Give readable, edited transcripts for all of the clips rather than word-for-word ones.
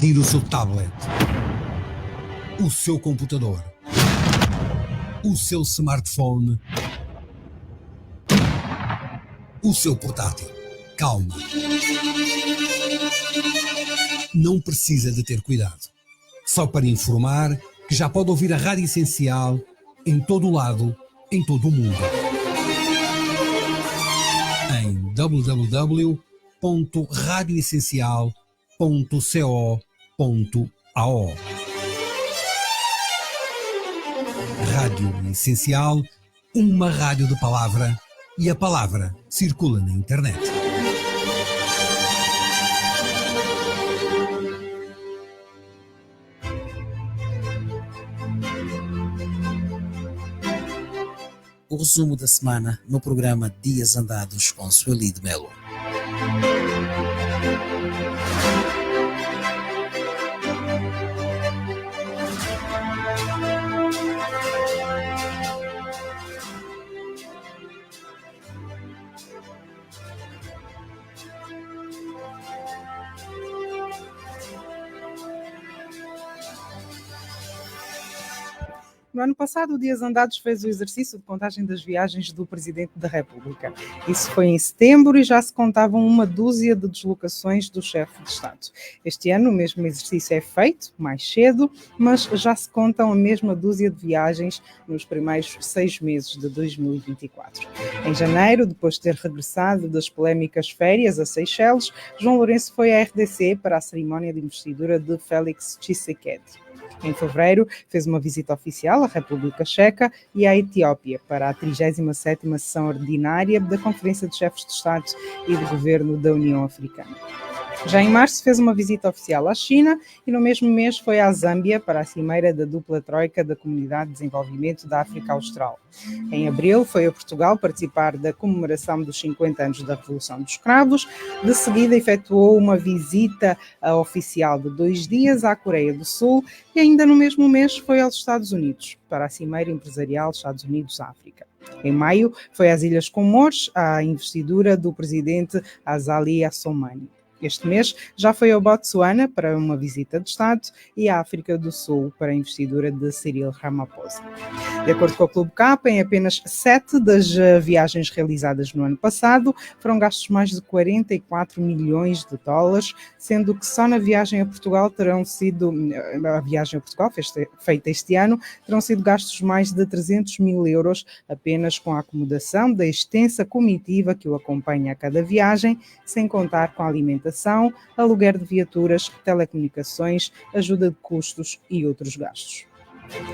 Tire o seu tablet, o seu computador, o seu smartphone, o seu portátil. Calma. Não precisa de ter cuidado. Só para informar que já pode ouvir a Rádio Essencial em todo o lado, em todo o mundo. Em www.radioessencial.co.ao. Rádio Essencial, uma rádio de palavra, e a palavra circula na internet. O resumo da semana no programa Dias Andados com Sueli de Melo. No ano passado, o Dias Andados fez o exercício de contagem das viagens do Presidente da República. Isso foi em setembro e já se contavam uma dúzia de deslocações do chefe de Estado. Este ano o mesmo exercício é feito, mais cedo, mas já se contam a mesma dúzia de viagens nos primeiros 6 meses de 2024. Em janeiro, depois de ter regressado das polémicas férias a Seychelles, João Lourenço foi à RDC para a cerimónia de investidura de Félix Tshisekedi. Em fevereiro, fez uma visita oficial à República Checa e à Etiópia para a 37ª sessão ordinária da Conferência de Chefes de Estado e de Governo da União Africana. Já em março fez uma visita oficial à China e no mesmo mês foi à Zâmbia para a cimeira da dupla troika da Comunidade de Desenvolvimento da África Austral. Em abril foi a Portugal participar da comemoração dos 50 anos da Revolução dos Cravos. De seguida efetuou uma visita oficial de 2 dias à Coreia do Sul e ainda no mesmo mês foi aos Estados Unidos para a cimeira empresarial Estados Unidos-África. Em maio foi às Ilhas Comores à investidura do presidente Azali Assoumani. Este mês já foi ao Botsuana para uma visita de Estado e à África do Sul para a investidura de Cyril Ramaphosa. De acordo com o Clube K, em apenas 7 das viagens realizadas no ano passado foram gastos mais de 44 milhões de dólares, sendo que só na viagem a Portugal feita este ano, terão sido gastos mais de 300 mil euros apenas com a acomodação da extensa comitiva que o acompanha a cada viagem, sem contar com a alimentação, aluguer de viaturas, telecomunicações, ajuda de custos e outros gastos.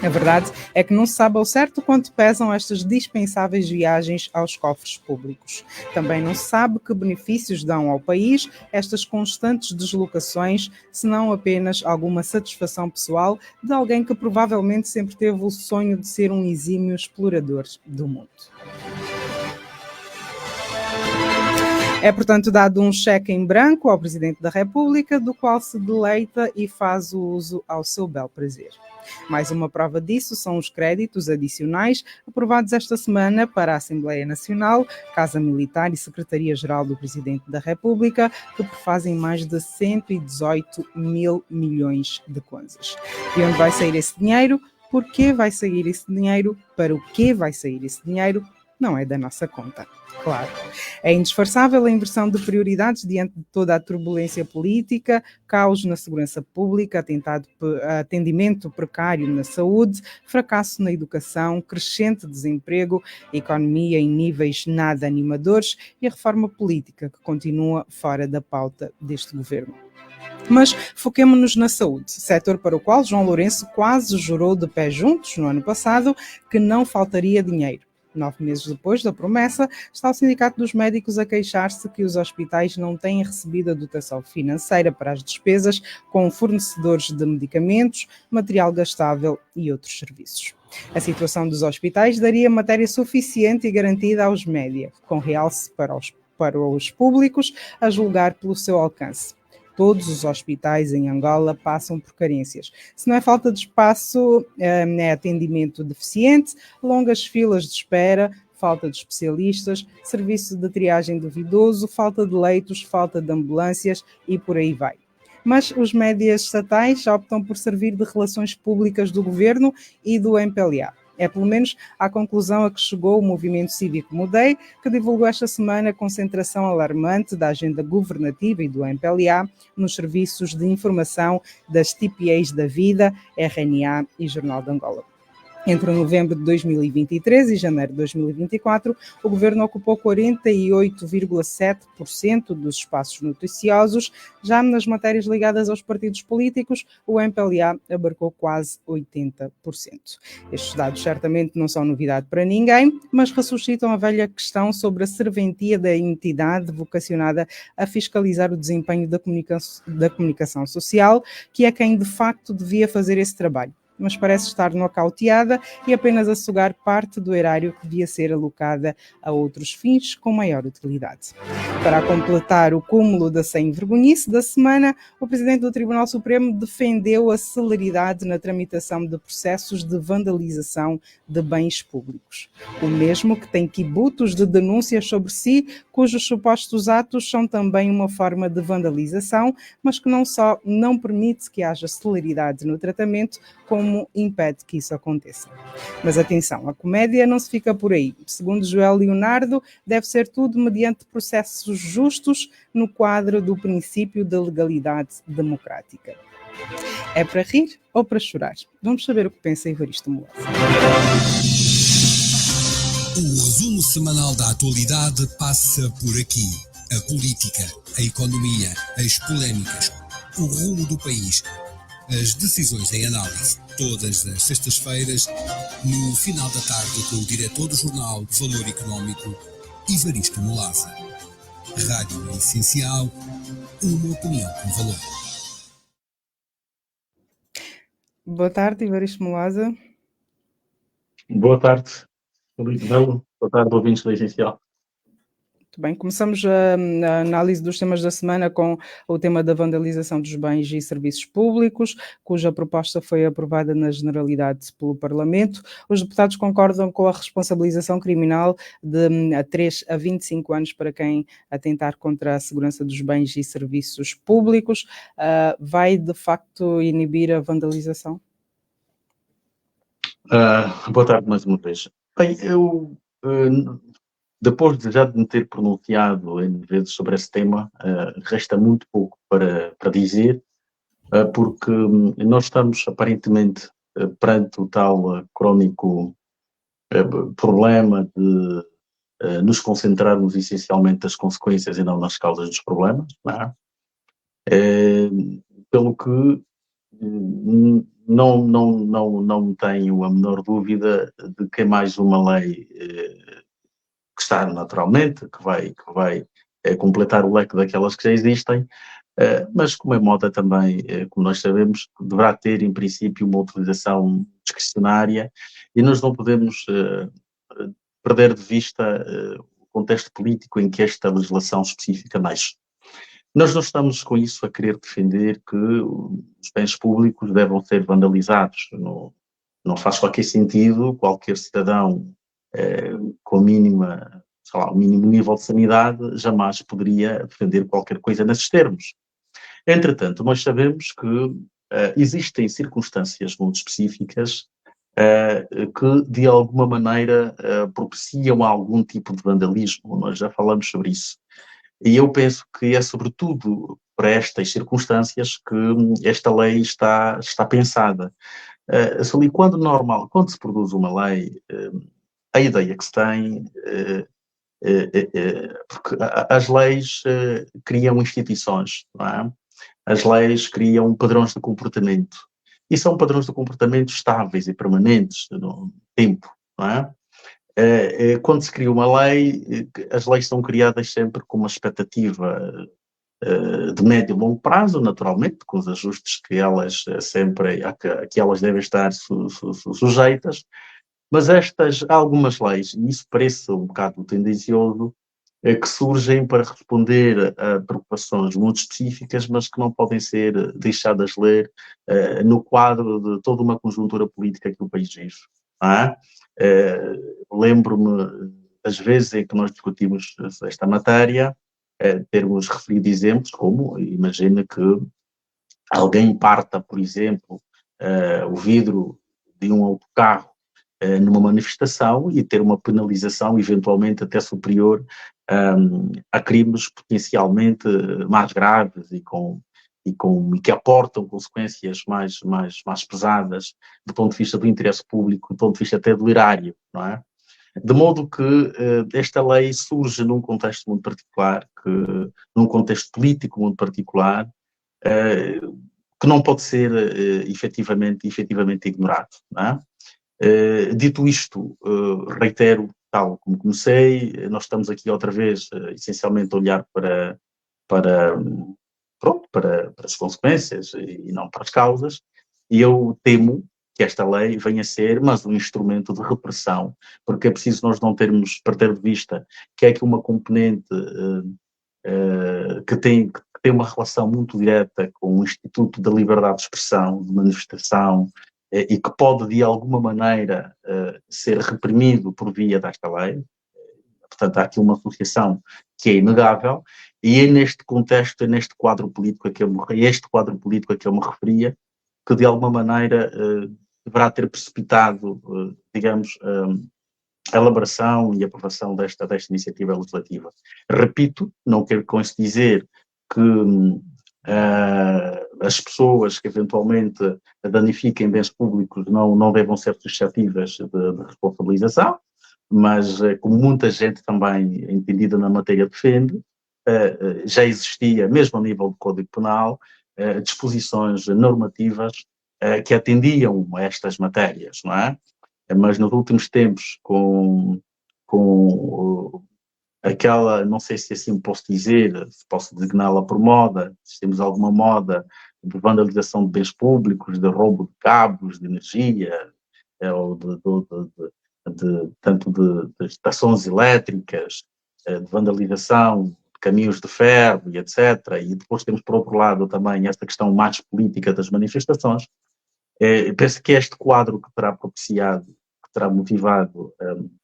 A verdade é que não se sabe ao certo quanto pesam estas dispensáveis viagens aos cofres públicos. Também não se sabe que benefícios dão ao país estas constantes deslocações, senão apenas alguma satisfação pessoal de alguém que provavelmente sempre teve o sonho de ser um exímio explorador do mundo. É, portanto, dado um cheque em branco ao Presidente da República, do qual se deleita e faz o uso ao seu bel prazer. Mais uma prova disso são os créditos adicionais aprovados esta semana para a Assembleia Nacional, Casa Militar e Secretaria-Geral do Presidente da República, que prefazem mais de 118 mil milhões de kwanzas. De onde vai sair esse dinheiro? Por que vai sair esse dinheiro? Para o que vai sair esse dinheiro? Não é da nossa conta. Claro, é indisfarçável a inversão de prioridades diante de toda a turbulência política, caos na segurança pública, atendimento precário na saúde, fracasso na educação, crescente desemprego, economia em níveis nada animadores e a reforma política que continua fora da pauta deste governo. Mas foquemo-nos na saúde, setor para o qual João Lourenço quase jurou de pé juntos no ano passado que não faltaria dinheiro. 9 meses depois da promessa, está o Sindicato dos Médicos a queixar-se que os hospitais não têm recebido a dotação financeira para as despesas com fornecedores de medicamentos, material gastável e outros serviços. A situação dos hospitais daria matéria suficiente e garantida aos média, com realce para os públicos a julgar pelo seu alcance. Todos os hospitais em Angola passam por carências. Se não é falta de espaço, é atendimento deficiente, longas filas de espera, falta de especialistas, serviço de triagem duvidoso, falta de leitos, falta de ambulâncias e por aí vai. mas os médias estatais optam por servir de relações públicas do governo e do MPLA. É pelo menos a conclusão a que chegou o movimento cívico Mudei, que divulgou esta semana a concentração alarmante da agenda governativa e do MPLA nos serviços de informação das TPAs da Vida, RNA e Jornal de Angola. Entre novembro de 2023 e janeiro de 2024, o governo ocupou 48,7% dos espaços noticiosos. Já nas matérias ligadas aos partidos políticos, o MPLA abarcou quase 80%. Estes dados certamente não são novidade para ninguém, mas ressuscitam a velha questão sobre a serventia da entidade vocacionada a fiscalizar o desempenho da comunicação social, que é quem de facto devia fazer esse trabalho, mas parece estar nocauteada e apenas a sugar parte do erário que devia ser alocada a outros fins com maior utilidade. Para completar o cúmulo da sem-vergonhice da semana, o Presidente do Tribunal Supremo defendeu a celeridade na tramitação de processos de vandalização de bens públicos. O mesmo que tem quibutos de denúncias sobre si, cujos supostos atos são também uma forma de vandalização, mas que não só não permite que haja celeridade no tratamento, como impede que isso aconteça. Mas atenção, a comédia não se fica por aí. Segundo Joel Leonardo, deve ser tudo mediante processos justos no quadro do princípio da legalidade democrática. É para rir ou para chorar? Vamos saber o que pensa Evaristo Moasa. O resumo semanal da atualidade passa por aqui. A política, a economia, as polémicas, o rumo do país, as decisões em análise, todas as sextas-feiras, no final da tarde, com o diretor do jornal Valor Económico, Evaristo Moasa. Rádio Essencial, uma opinião com valor. Boa tarde, Evaristo Moasa. Boa tarde, Felipe Melo. Boa tarde, ouvintes do Essencial. Muito bem, começamos a análise dos temas da semana com o tema da vandalização dos bens e serviços públicos, cuja proposta foi aprovada na generalidade pelo Parlamento. Os deputados concordam com a responsabilização criminal de 3 a 25 anos para quem atentar contra a segurança dos bens e serviços públicos. Vai, de facto, inibir a vandalização? Boa tarde mais uma vez. Bem, eu... depois de já me ter pronunciado N vezes sobre esse tema, resta muito pouco para dizer, porque nós estamos aparentemente perante o tal crónico problema de nos concentrarmos essencialmente nas consequências e não nas causas dos problemas, não é? Pelo que não tenho a menor dúvida de que é mais uma lei que está naturalmente, que vai completar o leque daquelas que já existem, mas como é moda também, como nós sabemos, deverá ter em princípio uma utilização discricionária e nós não podemos perder de vista o contexto político em que esta legislação específica nasce. Nós não estamos com isso a querer defender que os bens públicos devam ser vandalizados. Não faz qualquer sentido qualquer cidadão com a mínima, sei lá, o mínimo nível de sanidade jamais poderia defender qualquer coisa nesses termos. Entretanto, nós sabemos que existem circunstâncias muito específicas que de alguma maneira propiciam algum tipo de vandalismo. Nós já falamos sobre isso. E eu penso que é sobretudo para estas circunstâncias que esta lei está pensada. Quando se produz uma lei, a ideia que se tem, porque as leis criam instituições, não é? As leis criam padrões de comportamento, e são padrões de comportamento estáveis e permanentes no tempo, não é? Quando se cria uma lei, as leis são criadas sempre com uma expectativa de médio e longo prazo, naturalmente, com os ajustes que elas que elas devem estar sujeitas, mas há algumas leis, e isso parece um bocado tendencioso, que surgem para responder a preocupações muito específicas, mas que não podem ser deixadas ler no quadro de toda uma conjuntura política que o país vive. Lembro-me das vezes em que nós discutimos esta matéria, termos referido exemplos como, imagina que alguém parta, por exemplo, o vidro de um autocarro numa manifestação e ter uma penalização eventualmente até superior a crimes potencialmente mais graves e que aportam consequências mais pesadas do ponto de vista do interesse público, do ponto de vista até do erário, não é? De modo que esta lei surge num contexto muito particular, num contexto político muito particular, que não pode ser efetivamente ignorado, não é? Dito isto, reitero, tal como comecei, nós estamos aqui outra vez, essencialmente, a olhar para as consequências e não para as causas, e eu temo que esta lei venha a ser, mas um instrumento de repressão, porque é preciso nós não perder de vista que é aqui uma componente que tem uma relação muito direta com o Instituto da Liberdade de Expressão, de manifestação, e que pode, de alguma maneira, ser reprimido por via desta lei. Portanto, há aqui uma associação que é inegável, e é neste contexto, é neste quadro político a que eu me referia, que de alguma maneira deverá ter precipitado, digamos, a elaboração e aprovação desta iniciativa legislativa. Repito, não quero com isso dizer que as pessoas que eventualmente danifiquem bens públicos não devam ser suscetíveis de responsabilização, mas como muita gente também entendida na matéria defende, já existia, mesmo a nível do Código Penal, disposições normativas que atendiam a estas matérias, não é? Mas nos últimos tempos, com aquela, não sei se assim posso dizer, se posso designá-la por moda, se temos alguma moda de vandalização de bens públicos, de roubo de cabos de energia, ou tanto de estações elétricas, de vandalização de caminhos de ferro e etc. E depois temos, por outro lado, também esta questão mais política das manifestações. Penso que este quadro que terá propiciado, que terá motivado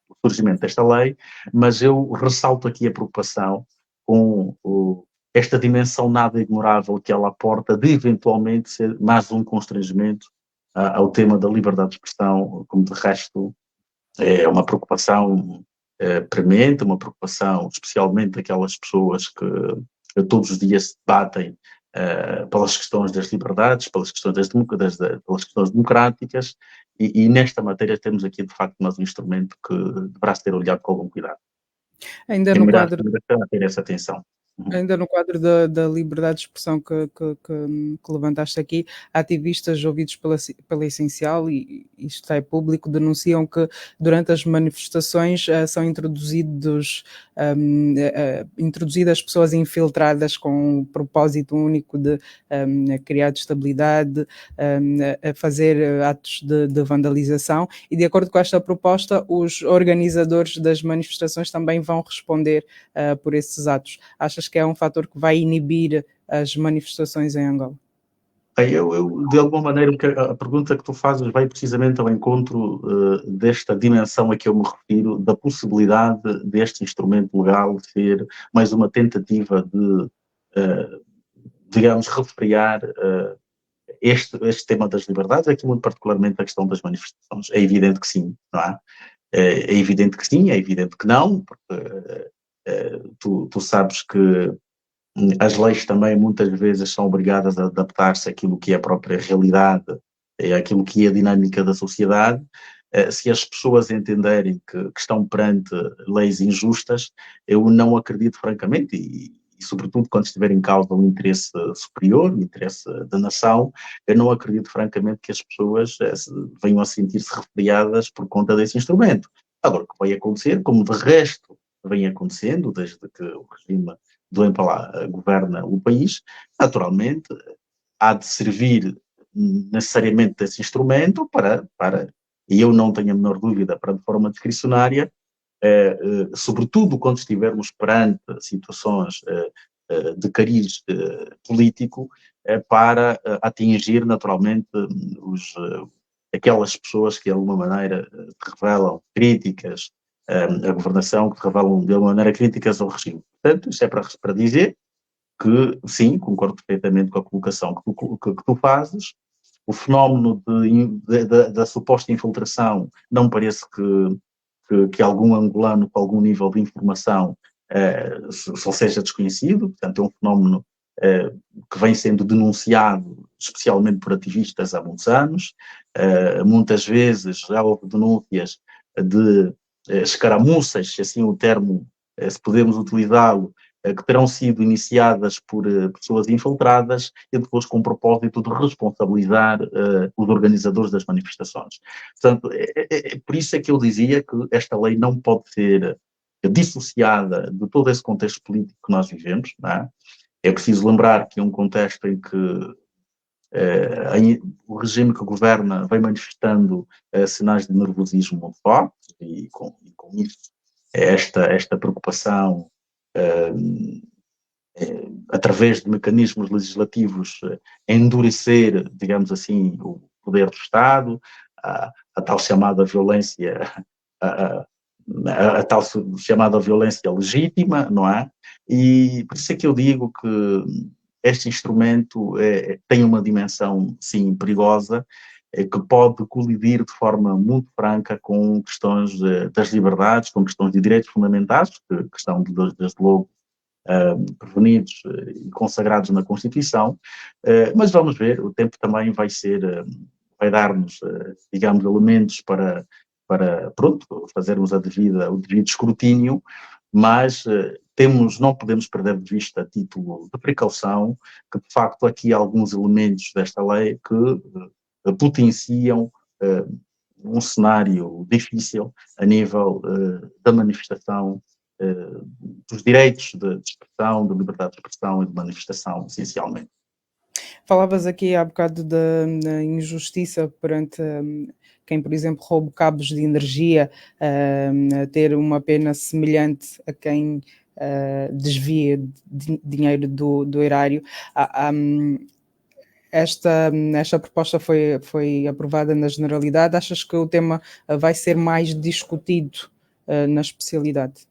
o surgimento desta lei, mas eu ressalto aqui a preocupação com esta dimensão nada ignorável que ela aporta de eventualmente ser mais um constrangimento ao tema da liberdade de expressão, como de resto é uma preocupação premente, uma preocupação especialmente daquelas pessoas que todos os dias se debatem pelas questões das liberdades, pelas questões pelas questões democráticas, e nesta matéria temos aqui de facto mais um instrumento que deverá ser olhado com algum cuidado. Ainda no quadro ter essa atenção. Ainda no quadro da liberdade de expressão que levantaste aqui, ativistas ouvidos pela Essencial, e isto é público, denunciam que durante as manifestações são introduzidas pessoas infiltradas com o propósito único de criar estabilidade, a fazer atos de vandalização, e de acordo com esta proposta, os organizadores das manifestações também vão responder por esses atos. Achas que é um fator que vai inibir as manifestações em Angola? Eu de alguma maneira, a pergunta que tu fazes vai precisamente ao encontro desta dimensão a que eu me refiro, da possibilidade deste instrumento legal ser mais uma tentativa de, digamos, refriar este tema das liberdades, aqui muito particularmente a questão das manifestações. É evidente que sim, não é? É evidente que sim, é evidente que não, porque tu sabes que as leis também muitas vezes são obrigadas a adaptar-se àquilo que é a própria realidade, àquilo que é a dinâmica da sociedade. Se as pessoas entenderem que estão perante leis injustas, eu não acredito francamente, e sobretudo quando estiver em causa um interesse superior, um interesse da nação, eu não acredito francamente que as pessoas venham a sentir-se refriadas por conta desse instrumento. Agora, o que vai acontecer, como de resto vem acontecendo, desde que o regime do MPLA governa o país, naturalmente há de servir necessariamente desse instrumento para, e eu não tenho a menor dúvida, para de forma discricionária, sobretudo quando estivermos perante situações de cariz político, para atingir naturalmente aquelas pessoas que de alguma maneira revelam críticas a governação, que revelam de alguma maneira críticas ao regime. Portanto, isso é para dizer que, sim, concordo perfeitamente com a colocação que tu fazes. O fenómeno da suposta infiltração não me parece que algum angolano com algum nível de informação só seja desconhecido, portanto é um fenómeno que vem sendo denunciado especialmente por ativistas há muitos anos. Muitas vezes já houve denúncias de escaramuças, se assim o termo, se podemos utilizá-lo, que terão sido iniciadas por pessoas infiltradas e depois com o propósito de responsabilizar os organizadores das manifestações. Portanto, por isso é que eu dizia que esta lei não pode ser dissociada de todo esse contexto político que nós vivemos, não é? É preciso lembrar que é um contexto em que o regime que governa vem manifestando sinais de nervosismo muito fortes e com isso esta preocupação através de mecanismos legislativos endurecer, digamos assim, o poder do Estado, a tal chamada violência, a tal chamada violência legítima, não é? E por isso é que eu digo que este instrumento tem uma dimensão, sim, perigosa, que pode colidir de forma muito franca com questões das liberdades, com questões de direitos fundamentais, que estão, desde logo, prevenidos e consagrados na Constituição, mas vamos ver, o tempo também vai dar-nos, digamos, elementos para pronto, fazermos o devido escrutínio, mas não podemos perder de vista, a título de precaução, que de facto aqui há alguns elementos desta lei que potenciam um cenário difícil a nível da manifestação dos direitos de expressão, de liberdade de expressão e de manifestação, essencialmente. Falavas aqui há bocado da injustiça perante quem, por exemplo, rouba cabos de energia, ter uma pena semelhante a quem desvia dinheiro do erário. Esta proposta foi aprovada na generalidade. Achas que o tema vai ser mais discutido na especialidade?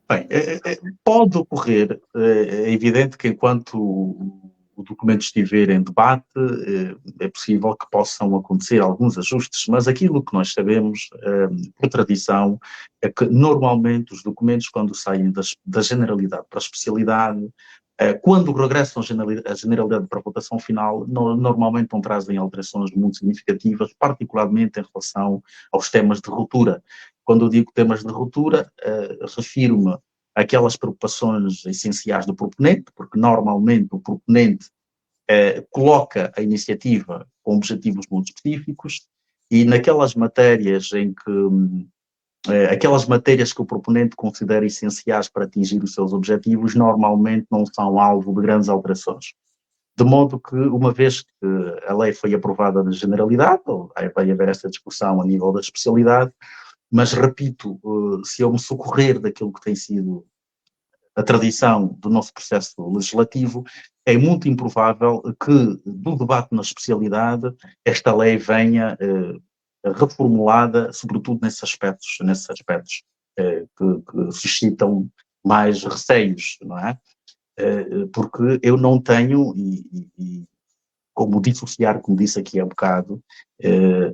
Bem, pode ocorrer. É evidente que enquanto o documento estiver em debate, é possível que possam acontecer alguns ajustes, mas aquilo que nós sabemos, por tradição, é que normalmente os documentos, quando saem da generalidade para a especialidade, quando regressam à generalidade para a votação final, normalmente não trazem alterações muito significativas, particularmente em relação aos temas de ruptura. Quando eu digo temas de ruptura, refiro-me àquelas preocupações essenciais do proponente, porque normalmente o proponente coloca a iniciativa com objetivos muito específicos e naquelas matérias aquelas matérias que o proponente considera essenciais para atingir os seus objetivos normalmente não são alvo de grandes alterações. De modo que, uma vez que a lei foi aprovada na generalidade, vai haver essa discussão a nível da especialidade, mas, repito, se eu me socorrer daquilo que tem sido a tradição do nosso processo legislativo, é muito improvável que, do debate na especialidade, esta lei venha reformulada, sobretudo nesses aspectos que suscitam mais receios, não é? Porque eu não tenho, e como dissociar, como disse aqui há bocado,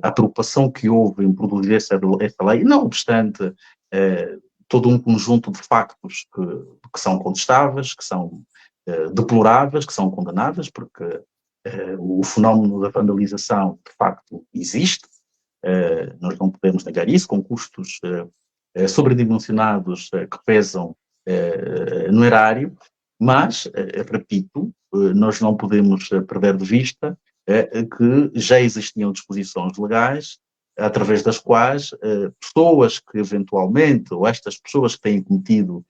a preocupação que houve em produzir essa lei, não obstante todo um conjunto de factos que são contestáveis, que são deploráveis, que são condenáveis, porque o fenómeno da vandalização, de facto, existe. Nós não podemos negar isso, com custos sobredimensionados que pesam no erário, mas, repito, nós não podemos perder de vista que já existiam disposições legais através das quais pessoas que eventualmente, ou estas pessoas que têm cometido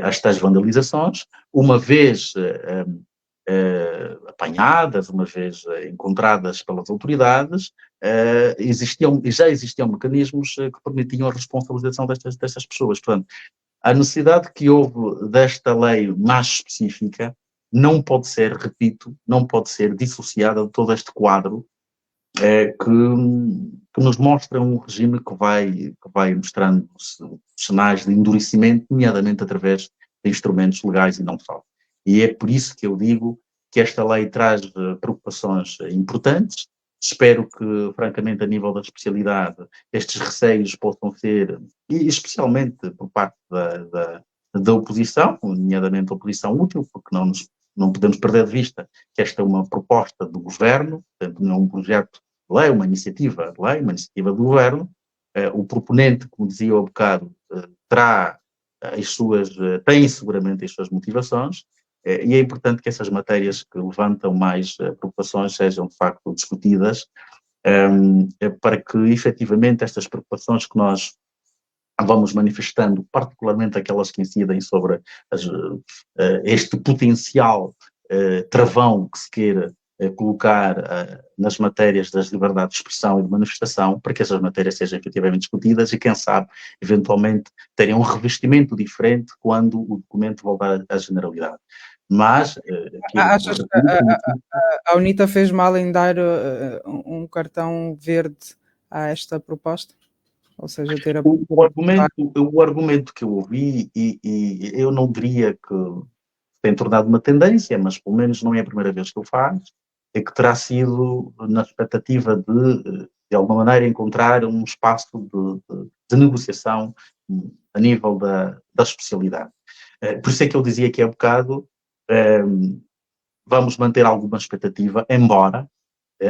as tais vandalizações, uma vez apanhadas, uma vez encontradas pelas autoridades, já existiam mecanismos que permitiam a responsabilização destas pessoas. Portanto, a necessidade que houve desta lei mais específica não pode ser, repito, não pode ser dissociada de todo este quadro que nos mostra um regime que vai mostrando sinais de endurecimento, nomeadamente através de instrumentos legais e não só. E é por isso que eu digo que esta lei traz preocupações importantes. Espero que, francamente, a nível da especialidade, estes receios possam ser, e especialmente por parte da oposição, nomeadamente a oposição útil, porque não podemos perder de vista que esta é uma proposta do governo, portanto, não é um projeto de lei, uma iniciativa de lei, uma iniciativa do governo. O proponente, como dizia há bocado, tem seguramente as suas motivações, e é importante que essas matérias que levantam mais preocupações sejam, de facto, discutidas, para que, efetivamente, estas preocupações que nós vamos manifestando, particularmente aquelas que incidem sobre este potencial travão que se queira colocar nas matérias das liberdades de expressão e de manifestação, para que essas matérias sejam efetivamente discutidas e, quem sabe, eventualmente terem um revestimento diferente quando o documento voltar à generalidade. Mas... Achas que a UNITA fez mal em dar um cartão verde a esta proposta? Ou seja, ter a... o argumento que eu ouvi, e eu não diria que tem tornado uma tendência, mas pelo menos não é a primeira vez que o faz, é que terá sido na expectativa de alguma maneira, encontrar um espaço de negociação a nível da especialidade. Por isso é que eu dizia que há bocado vamos manter alguma expectativa, embora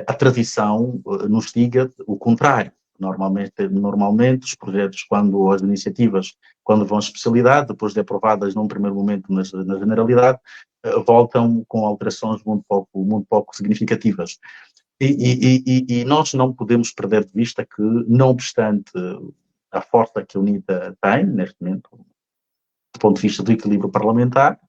a tradição nos diga o contrário. Normalmente os projetos, as iniciativas, quando vão à especialidade, depois de aprovadas num primeiro momento na generalidade, voltam com alterações muito pouco significativas. E nós não podemos perder de vista que, não obstante a força que a UNITA tem, neste momento, do ponto de vista do equilíbrio parlamentar,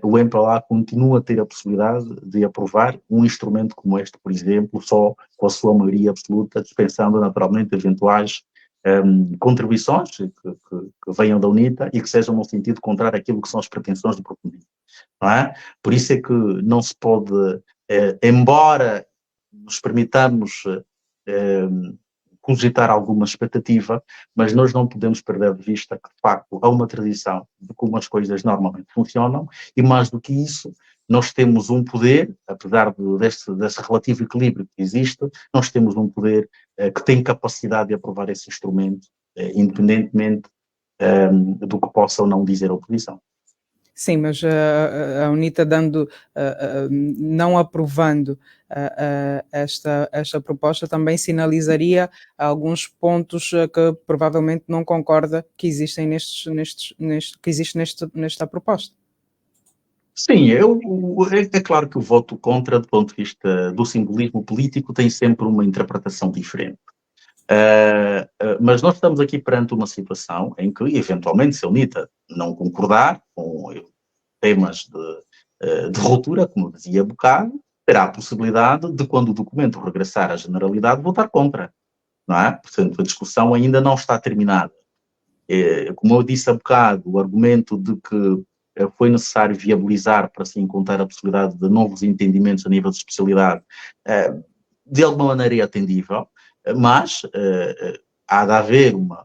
o MPLA continua a ter a possibilidade de aprovar um instrumento como este, por exemplo, só com a sua maioria absoluta, dispensando naturalmente eventuais contribuições que venham da UNITA e que sejam no sentido contrário àquilo que são as pretensões do proponente. Não é? Por isso é que não se pode, embora nos permitamos cogitar alguma expectativa, mas nós não podemos perder de vista que, de facto, há uma tradição de como as coisas normalmente funcionam, e mais do que isso, nós temos um poder, apesar desse relativo equilíbrio que existe, nós temos um poder que tem capacidade de aprovar esse instrumento, independentemente do que possa ou não dizer a oposição. Sim, mas a UNITA não aprovando esta proposta também sinalizaria alguns pontos que provavelmente não concorda que existem que existe nesta proposta. Sim, é claro que o voto contra, do ponto de vista do simbolismo político, tem sempre uma interpretação diferente. Mas nós estamos aqui perante uma situação em que, eventualmente, se a UNITA não concordar com temas de ruptura, como dizia há bocado, terá a possibilidade de, quando o documento regressar à generalidade, votar contra. Não é? Portanto, a discussão ainda não está terminada. Como eu disse há bocado, o argumento de que foi necessário viabilizar para se encontrar a possibilidade de novos entendimentos a nível de especialidade, de alguma maneira é atendível, mas há de haver uma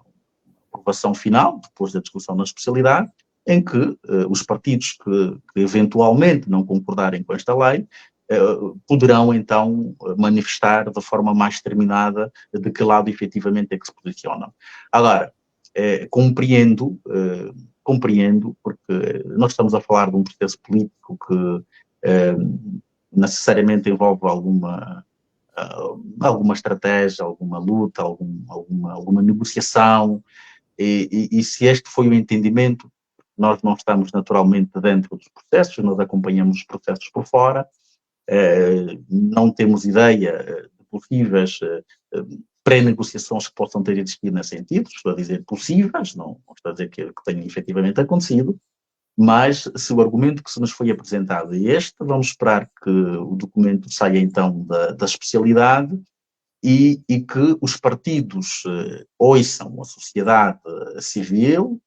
aprovação final, depois da discussão na especialidade, em que os partidos que eventualmente não concordarem com esta lei poderão então manifestar de forma mais determinada de que lado efetivamente é que se posicionam. Agora, compreendo, porque nós estamos a falar de um processo político que necessariamente envolve alguma estratégia, alguma luta, alguma negociação, e se este foi o entendimento, nós não estamos naturalmente dentro dos processos, nós acompanhamos os processos por fora, não temos ideia de possíveis pré-negociações que possam ter existido nesse sentido, estou a dizer possíveis, não estou a dizer que tenha efetivamente acontecido, mas se o argumento que se nos foi apresentado é este, vamos esperar que o documento saia então da especialidade e que os partidos ouçam a sociedade civil,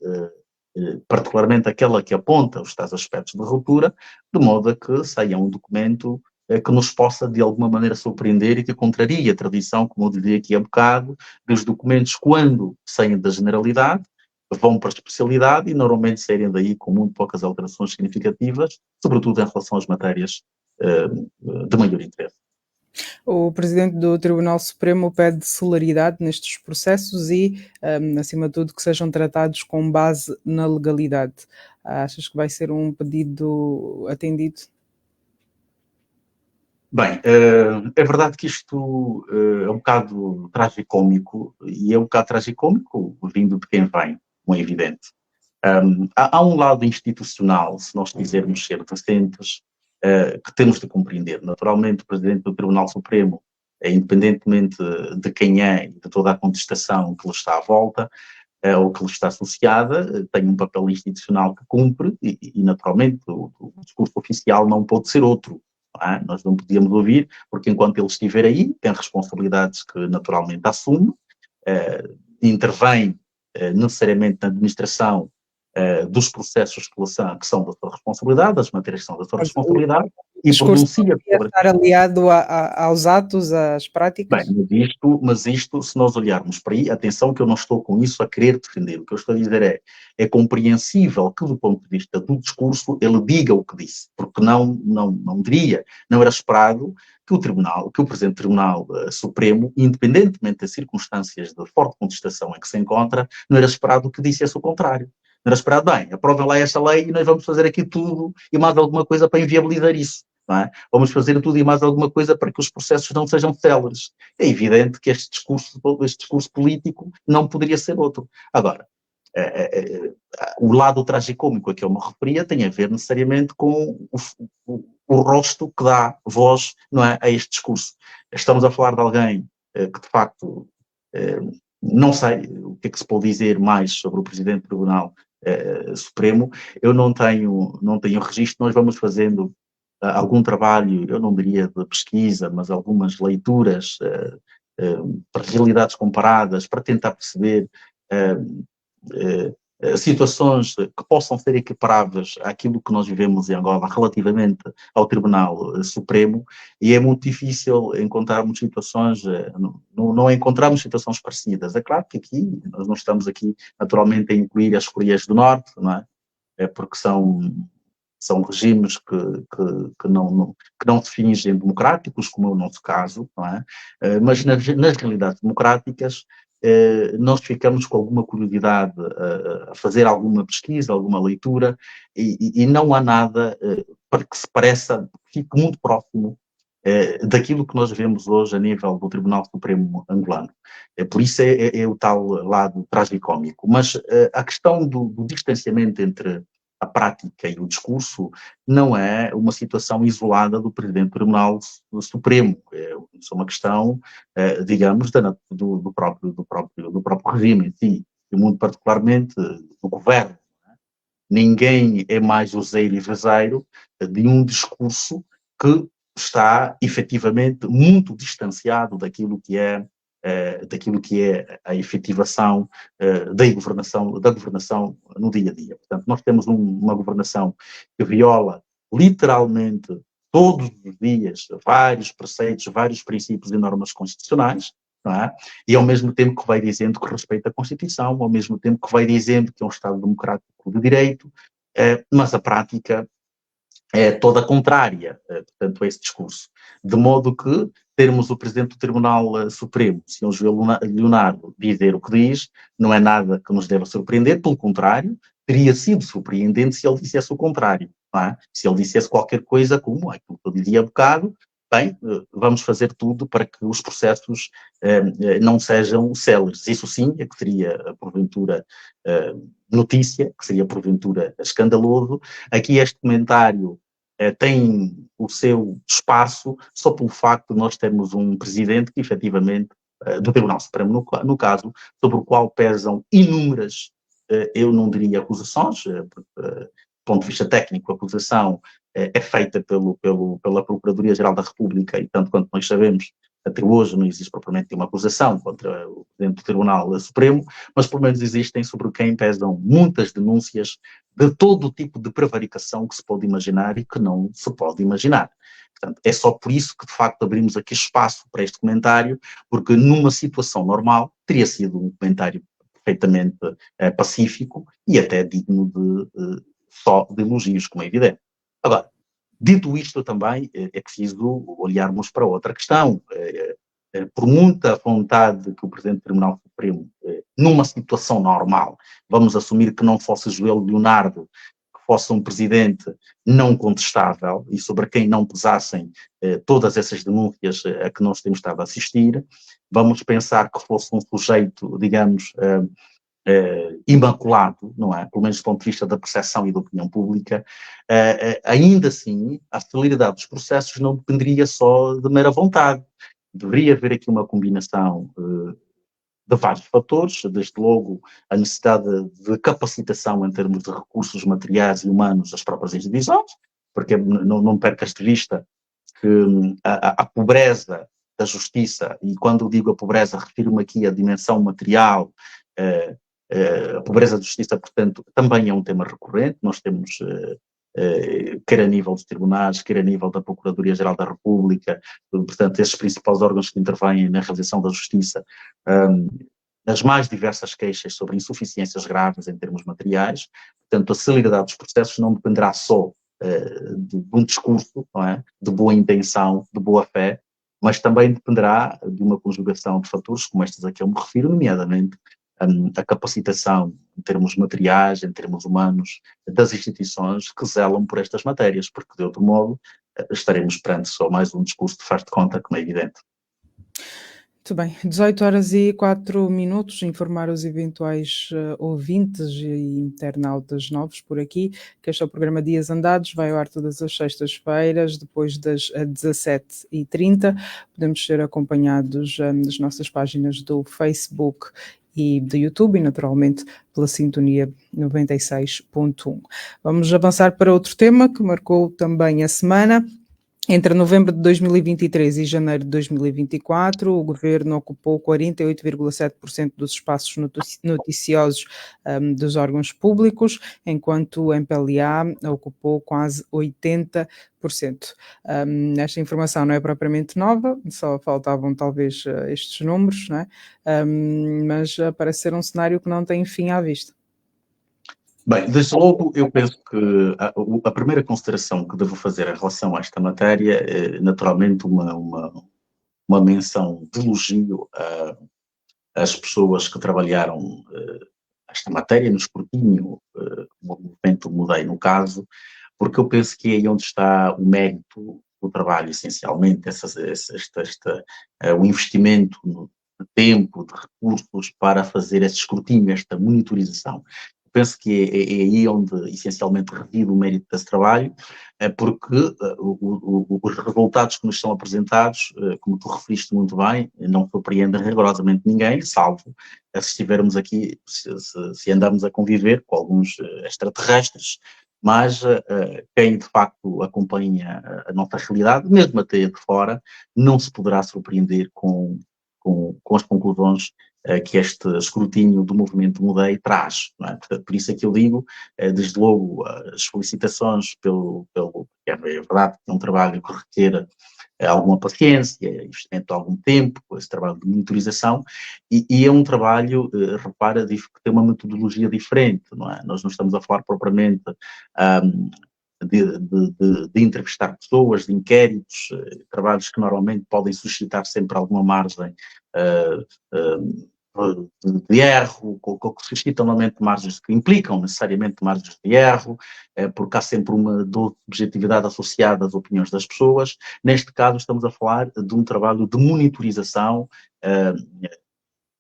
particularmente aquela que aponta os tais aspectos de ruptura, de modo a que saia um documento que nos possa de alguma maneira surpreender e que contraria a tradição, como eu dizia aqui há bocado, dos documentos, quando saem da generalidade, vão para a especialidade e normalmente saírem daí com muito poucas alterações significativas, sobretudo em relação às matérias de maior interesse. O presidente do Tribunal Supremo pede celeridade nestes processos e, acima de tudo, que sejam tratados com base na legalidade. Achas que vai ser um pedido atendido? Bem, é verdade que isto é um bocado tragicómico, e é um bocado tragicómico vindo de quem vem, como é evidente. Há um lado institucional, se nós quisermos ser decentes, que temos de compreender. Naturalmente, o Presidente do Tribunal Supremo, independentemente de quem é e de toda a contestação que lhe está à volta, ou que lhe está associada, tem um papel institucional que cumpre e naturalmente, o discurso oficial não pode ser outro. Não é? Nós não podíamos ouvir, porque enquanto ele estiver aí, tem responsabilidades que naturalmente assume, intervém necessariamente na administração dos processos que são da sua responsabilidade, das matérias que são da sua responsabilidade, e pronuncia sobre... estar aliado aos atos, às práticas? Bem, mas isto, se nós olharmos para aí, atenção que eu não estou com isso a querer defender, o que eu estou a dizer é compreensível que do ponto de vista do discurso ele diga o que disse, porque não diria, não era esperado que o Presidente do Tribunal Supremo, independentemente das circunstâncias de forte contestação em que se encontra, não era esperado que dissesse o contrário. Não era esperado, bem, aprovem lá esta lei e nós vamos fazer aqui tudo e mais alguma coisa para inviabilizar isso. Não é? Vamos fazer tudo e mais alguma coisa para que os processos não sejam céleres. É evidente que este discurso político não poderia ser outro. Agora, o lado tragicômico a que eu me referia tem a ver necessariamente com o rosto que dá voz, não é, a este discurso. Estamos a falar de alguém que, de facto, não sei o que é que se pode dizer mais sobre o Presidente do Tribunal Supremo. Eu não tenho registro. Nós vamos fazendo algum trabalho, eu não diria de pesquisa, mas algumas leituras para realidades comparadas, para tentar perceber situações que possam ser equiparáveis àquilo que nós vivemos em Angola relativamente ao Tribunal Supremo, e é muito difícil encontrarmos situações, não encontramos situações parecidas. É claro que aqui, nós não estamos aqui naturalmente a incluir as Coreias do Norte, não é? Porque são regimes que não se fingem democráticos, como é o nosso caso, não é? Mas nas realidades democráticas, nós ficamos com alguma curiosidade a fazer alguma pesquisa, alguma leitura, e não há nada para que se pareça, fique muito próximo daquilo que nós vemos hoje a nível do Tribunal Supremo angolano. Por isso é o tal lado tragicómico. Mas a questão do distanciamento entre a prática e o discurso não é uma situação isolada do Presidente do Tribunal Supremo. É uma questão, digamos, do próprio regime em si, e muito particularmente do governo. Ninguém é mais useiro e vezeiro de um discurso que está efetivamente muito distanciado daquilo que é a efetivação da governação no dia a dia. Portanto, nós temos uma governação que viola literalmente todos os dias vários preceitos, vários princípios e normas constitucionais, não é? E ao mesmo tempo que vai dizendo que respeita a Constituição, ao mesmo tempo que vai dizendo que é um Estado democrático de direito, mas a prática é toda contrária, portanto, a esse discurso. De modo que termos o Presidente do Tribunal Supremo, Sr. João Leonardo, dizer o que diz, não é nada que nos deva surpreender, pelo contrário, teria sido surpreendente se ele dissesse o contrário, não é? Se ele dissesse qualquer coisa como aquilo que eu dizia há bocado, bem, vamos fazer tudo para que os processos não sejam céleres. Isso sim é que seria, porventura, notícia, que seria, porventura, escandaloso. Aqui este comentário tem o seu espaço só pelo facto de nós termos um presidente que, efetivamente, do Tribunal Supremo, no caso, sobre o qual pesam inúmeras, eu não diria acusações, porque, do ponto de vista técnico, a acusação é feita pela Procuradoria-Geral da República, e tanto quanto nós sabemos, até hoje não existe propriamente uma acusação contra o Presidente do Tribunal Supremo, mas pelo menos existem sobre quem pesam muitas denúncias de todo o tipo de prevaricação que se pode imaginar e que não se pode imaginar. Portanto, é só por isso que, de facto, abrimos aqui espaço para este comentário, porque numa situação normal teria sido um comentário perfeitamente pacífico e até digno só de elogios, como é evidente. Agora, dito isto também, é preciso olharmos para outra questão. Por muita vontade que o Presidente do Tribunal Supremo, numa situação normal, vamos assumir que não fosse Joelho Leonardo, que fosse um Presidente não contestável e sobre quem não pesassem todas essas denúncias a que nós temos estado a assistir, vamos pensar que fosse um sujeito, digamos, imaculado, não é? Pelo menos do ponto de vista da percepção e da opinião pública, ainda assim, a celeridade dos processos não dependeria só de mera vontade. Deveria haver aqui uma combinação de vários fatores, desde logo a necessidade de capacitação em termos de recursos materiais e humanos das próprias instituições, porque não percas de vista que a pobreza da justiça, e quando digo a pobreza, refiro-me aqui à dimensão material, a pobreza da justiça, portanto, também é um tema recorrente. Nós temos, quer a nível dos tribunais, quer a nível da Procuradoria-Geral da República, portanto, esses principais órgãos que intervêm na realização da justiça, as mais diversas queixas sobre insuficiências graves em termos materiais. Portanto, a celeridade dos processos não dependerá só de um discurso, não é? De boa intenção, de boa fé, mas também dependerá de uma conjugação de fatores como estes a que eu me refiro, nomeadamente a capacitação em termos materiais, em termos humanos, das instituições que zelam por estas matérias, porque de outro modo estaremos perante só mais um discurso de faz de conta, como é evidente. Muito bem, 18h04, informar os eventuais ouvintes e internautas novos por aqui, que este é o programa Dias Andados, vai ao ar todas as sextas-feiras, depois das 17h30, podemos ser acompanhados nas nossas páginas do Facebook e do YouTube e naturalmente pela sintonia 96.1. Vamos avançar para outro tema que marcou também a semana. Entre novembro de 2023 e janeiro de 2024, o governo ocupou 48,7% dos espaços noticiosos dos órgãos públicos, enquanto o MPLA ocupou quase 80%. Esta informação não é propriamente nova, só faltavam talvez estes números, não é? Mas parece ser um cenário que não tem fim à vista. Bem, desde logo eu penso que a primeira consideração que devo fazer em relação a esta matéria é naturalmente uma menção de elogio às pessoas que trabalharam esta matéria no escrutínio, o movimento Mudei no caso, porque eu penso que é aí onde está o mérito do trabalho, essencialmente, o investimento de tempo, de recursos para fazer esse escrutínio, esta monitorização. Penso que é aí onde essencialmente reside o mérito desse trabalho, porque os resultados que nos são apresentados, como tu referiste muito bem, não surpreendem rigorosamente ninguém, salvo se estivermos aqui, se andarmos a conviver com alguns extraterrestres, mas quem de facto acompanha a nossa realidade, mesmo até de fora, não se poderá surpreender com as conclusões que este escrutínio do movimento Mudei traz. Não é? Portanto, por isso é que eu digo, desde logo, as felicitações pelo é verdade que é um trabalho que requer alguma paciência, investimento de algum tempo, esse trabalho de monitorização, e é um trabalho, repara, que tem uma metodologia diferente, não é? Nós não estamos a falar propriamente de entrevistar pessoas, de inquéritos, trabalhos que normalmente podem suscitar sempre alguma margem de erro, que suscitam normalmente margens que implicam necessariamente margens de erro, porque há sempre uma dose de objetividade associada às opiniões das pessoas. Neste caso estamos a falar de um trabalho de monitorização,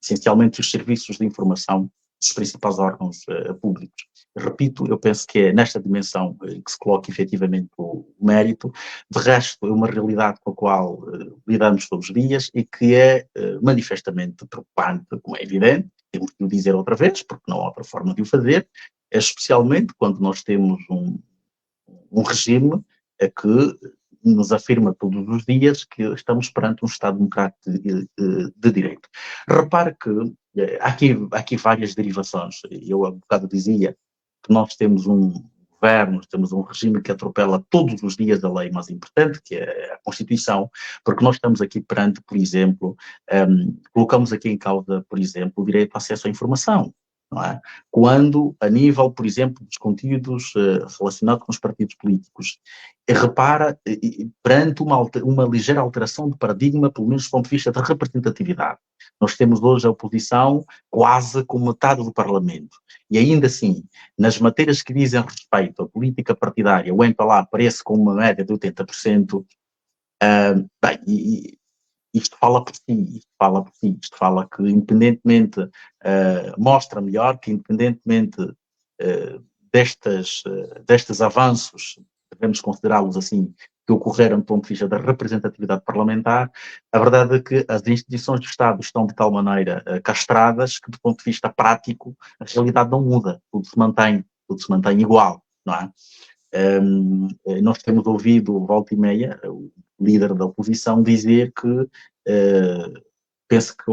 essencialmente os serviços de informação dos principais órgãos públicos. Repito, eu penso que é nesta dimensão que se coloca efetivamente o mérito. De resto, é uma realidade com a qual lidamos todos os dias e que é manifestamente preocupante, como é evidente, temos de o dizer outra vez, porque não há outra forma de o fazer, especialmente quando nós temos um regime que nos afirma todos os dias que estamos perante um Estado democrático de direito. Repare que há aqui várias derivações. Eu há bocado dizia que nós temos um governos, temos um regime que atropela todos os dias a lei mais importante, que é a Constituição, porque nós estamos aqui perante, por exemplo, colocamos aqui em causa, por exemplo, o direito ao acesso à informação, não é? Quando, a nível, por exemplo, dos conteúdos relacionados com os partidos políticos, repara, perante uma ligeira alteração de paradigma, pelo menos do ponto de vista da representatividade. Nós temos hoje a oposição quase com metade do Parlamento. E ainda assim, nas matérias que dizem respeito à política partidária, o MPLA aparece com uma média de 80%, bem, isto fala por si, isto fala que independentemente, mostra melhor que independentemente destes avanços, devemos considerá-los assim, que ocorreram do ponto de vista da representatividade parlamentar, a verdade é que as instituições do Estado estão de tal maneira castradas que do ponto de vista prático a realidade não muda, tudo se mantém igual, não é? Nós temos ouvido volta e meia o líder da oposição dizer que penso que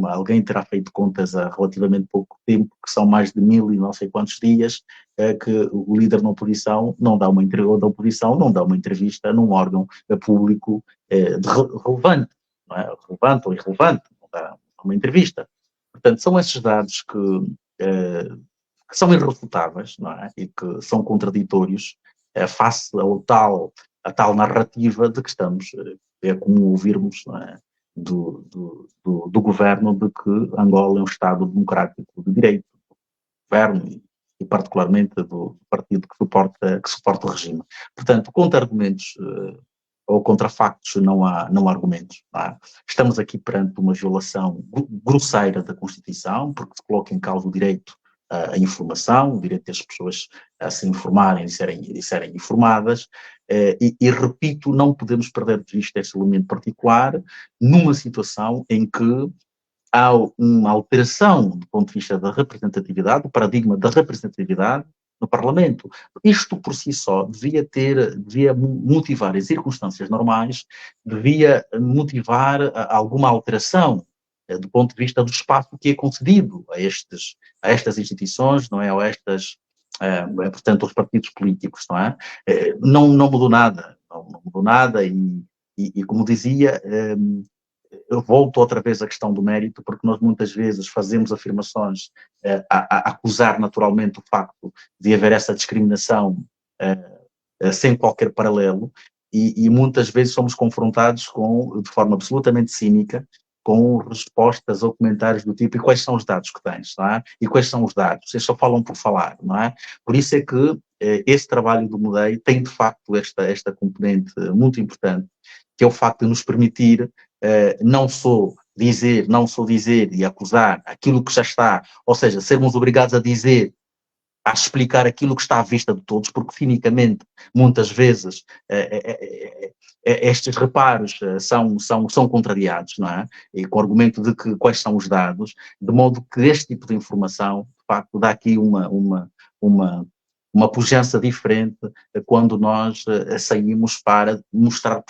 alguém terá feito contas há relativamente pouco tempo, que são mais de 1000 e não sei quantos dias, que o líder da oposição não dá uma entrevista num órgão público relevante, não é? Relevante ou irrelevante, não dá uma entrevista. Portanto, são esses dados que são irrefutáveis, não é? E que são contraditórios face a tal narrativa de que estamos, é como ouvirmos, não é? Do governo de que Angola é um Estado democrático de direito, do governo e particularmente do partido que suporta o regime. Portanto, contra argumentos ou contra factos não há argumentos. Não é? Estamos aqui perante uma violação grosseira da Constituição, porque se coloca em causa o direito à informação, o direito das pessoas a se informarem e serem informadas, e repito, não podemos perder de vista esse elemento particular numa situação em que há uma alteração do ponto de vista da representatividade, do paradigma da representatividade no Parlamento. Isto por si só devia motivar, em circunstâncias normais, devia motivar alguma alteração do ponto de vista do espaço que é concedido a estas instituições, não é? Ou portanto, aos partidos políticos, não é? Não mudou nada, não mudou nada e como dizia, eu volto outra vez à questão do mérito, porque nós muitas vezes fazemos afirmações a acusar naturalmente o facto de haver essa discriminação sem qualquer paralelo e muitas vezes somos confrontados de forma absolutamente cínica com respostas ou comentários do tipo, e quais são os dados que tens, não é? E quais são os dados? Vocês só falam por falar, não é? Por isso é que esse trabalho do MUDEI tem, de facto, esta componente muito importante, que é o facto de nos permitir não só dizer e acusar aquilo que já está, ou seja, sermos obrigados a explicar aquilo que está à vista de todos, porque, cinicamente, muitas vezes, estes reparos são contrariados, não é? E com o argumento de que quais são os dados, de modo que este tipo de informação, de facto, dá aqui uma pujança diferente quando nós saímos para mostrar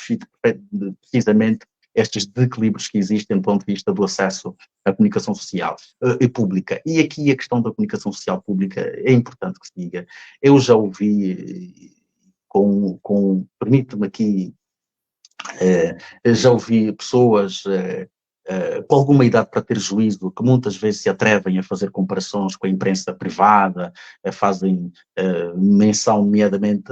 precisamente estes desequilíbrios que existem do ponto de vista do acesso à comunicação social e pública. E aqui a questão da comunicação social pública é importante que se diga. Eu já ouvi, permite-me aqui, já ouvi pessoas com alguma idade para ter juízo, que muitas vezes se atrevem a fazer comparações com a imprensa privada, fazem menção nomeadamente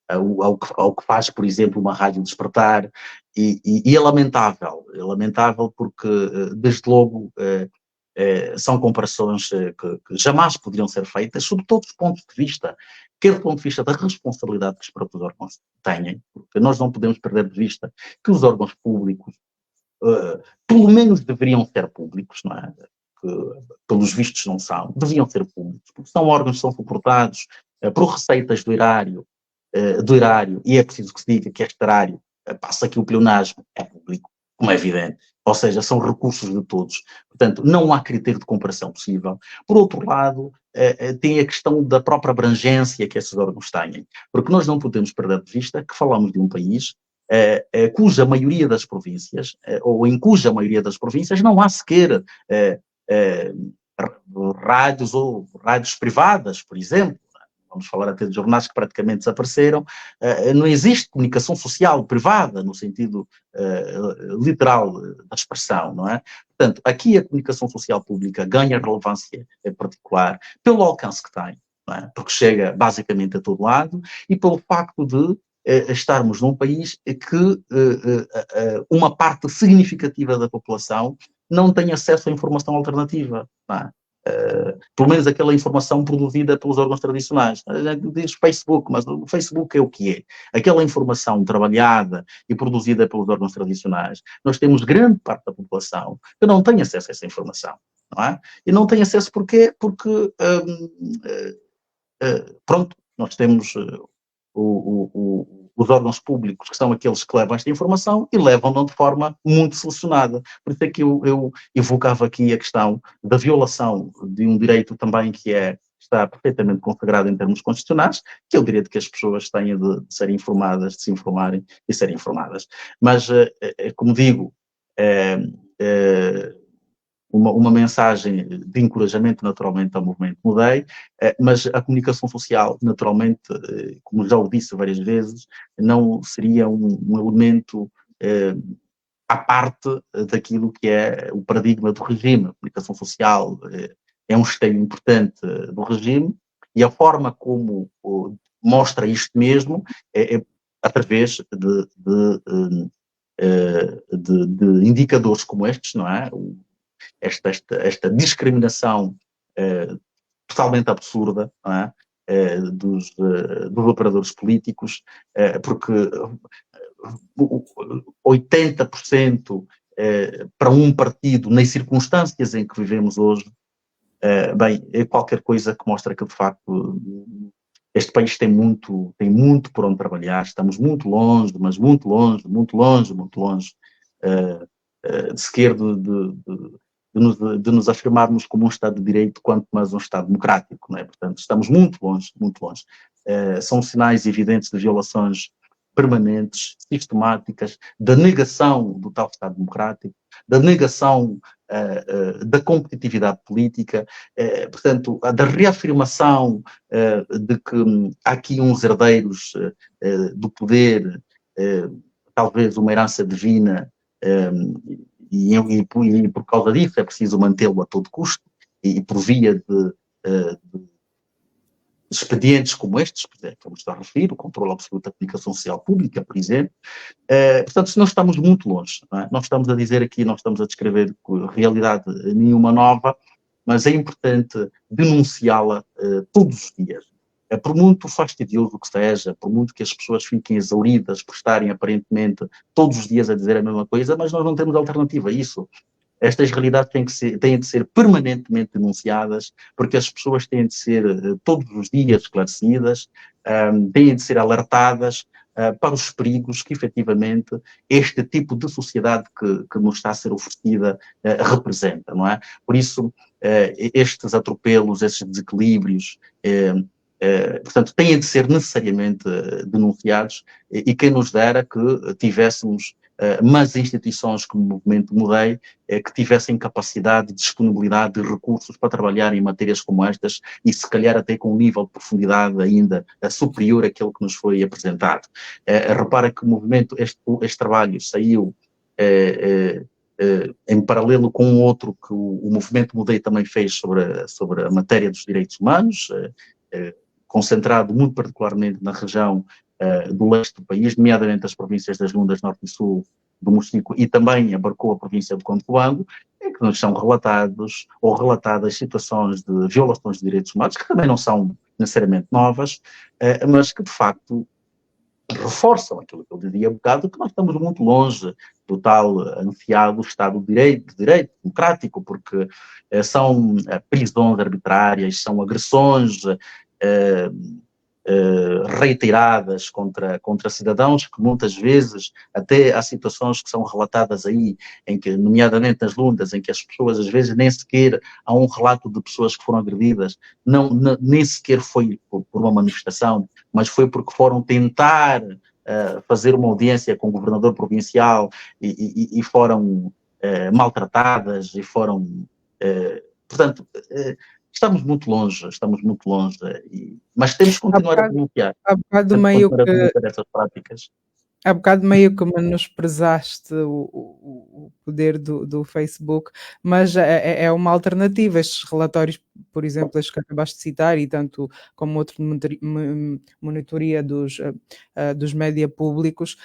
ao que faz, por exemplo, uma rádio Despertar, e é lamentável porque, desde logo, são comparações que jamais poderiam ser feitas, sob todos os pontos de vista, quer do ponto de vista da responsabilidade que os próprios órgãos têm, porque nós não podemos perder de vista que os órgãos públicos pelo menos deveriam ser públicos, não é? Que, pelos vistos não são, deviam ser públicos, porque são órgãos que são suportados por receitas do erário, e é preciso que se diga que este erário passa aqui o pleonasmo, é público, como é evidente, ou seja, são recursos de todos, portanto, não há critério de comparação possível. Por outro lado, tem a questão da própria abrangência que esses órgãos têm, porque nós não podemos perder de vista que falamos de um país cuja maioria das províncias, ou em cuja maioria das províncias, não há sequer rádios ou rádios privadas, por exemplo. vamos falar até de jornais que praticamente desapareceram, não existe comunicação social privada, no sentido literal da expressão, não é? Portanto, aqui a comunicação social pública ganha relevância particular pelo alcance que tem, não é? Porque chega basicamente a todo lado e pelo facto de estarmos num país que uma parte significativa da população não tem acesso à informação alternativa, não é? Pelo menos aquela informação produzida pelos órgãos tradicionais. Diz Facebook, mas o Facebook é o que é. Aquela informação trabalhada e produzida pelos órgãos tradicionais, nós temos grande parte da população que não tem acesso a essa informação, não é? E não tem acesso porquê? Porque, pronto, nós temos os órgãos públicos, que são aqueles que levam esta informação e levam-na de forma muito selecionada. Por isso é que eu evocava aqui a questão da violação de um direito também que está perfeitamente consagrado em termos constitucionais, que é o direito que as pessoas têm de serem informadas, de se informarem e serem informadas. Mas, como digo, uma mensagem de encorajamento, naturalmente, ao movimento Mudei, mas a comunicação social, naturalmente, como já o disse várias vezes, não seria um elemento à parte daquilo que é o paradigma do regime. A comunicação social é um esteio importante do regime e a forma como mostra isto mesmo é através de indicadores como estes, não é? Esta discriminação totalmente absurda, não é? Dos operadores políticos, porque 80% para um partido, nas circunstâncias em que vivemos hoje, bem, é qualquer coisa que mostra que, de facto, este país tem muito por onde trabalhar, estamos muito longe, mas muito longe sequer de nos afirmarmos como um Estado de Direito, quanto mais um Estado democrático, não é? Portanto, estamos muito longe. São sinais evidentes de violações permanentes, sistemáticas, da negação do tal Estado democrático, da negação da competitividade política, portanto, da reafirmação de que há aqui uns herdeiros do poder, talvez uma herança divina, e por causa disso é preciso mantê-lo a todo custo, e por via de expedientes como estes, que eu me estou a referir, o controle absoluto da comunicação social pública, por exemplo. Portanto, nós estamos muito longe, não é? Nós estamos a dizer aqui, nós estamos a descrever realidade nenhuma nova, mas é importante denunciá-la todos os dias. Por muito fastidioso que seja, por muito que as pessoas fiquem exauridas por estarem aparentemente todos os dias a dizer a mesma coisa, mas nós não temos alternativa a isso. Estas realidades têm de ser permanentemente denunciadas, porque as pessoas têm de ser todos os dias esclarecidas, têm de ser alertadas para os perigos que, efetivamente, este tipo de sociedade que nos está a ser oferecida representa, não é? Por isso, estes atropelos, estes desequilíbrios, portanto, têm de ser necessariamente denunciados, e quem nos dera que tivéssemos mas instituições como o Movimento Mudei que tivessem capacidade, disponibilidade de recursos para trabalhar em matérias como estas e se calhar até com um nível de profundidade ainda superior àquele que nos foi apresentado. Repara que o movimento, este trabalho saiu em paralelo com outro que o Movimento Mudei também fez sobre a matéria dos direitos humanos, concentrado muito particularmente na região do leste do país, nomeadamente as províncias das Lundas Norte e Sul do Mochico, e também abarcou a província de Conde Coango, em que nos são relatadas situações de violações de direitos humanos, que também não são necessariamente novas, mas que de facto reforçam aquilo que eu dizia há bocado, que nós estamos muito longe do tal ansiado Estado de Direito democrático, porque são prisões arbitrárias, são agressões reiteradas contra cidadãos, que muitas vezes até há situações que são relatadas aí, em que, nomeadamente nas Lundas, em que as pessoas às vezes nem sequer há um relato de pessoas que foram agredidas, nem sequer foi por uma manifestação, mas foi porque foram tentar fazer uma audiência com o governador provincial e foram maltratadas e foram, portanto, estamos muito longe, mas temos que continuar a denunciar. Há bocado Temos que meio continuar a que denunciar essas práticas. Há bocado meio que menosprezaste o poder do Facebook, mas é uma alternativa. Estes relatórios, por exemplo, estes que acabaste de citar, e tanto como outro de monitoria dos média públicos,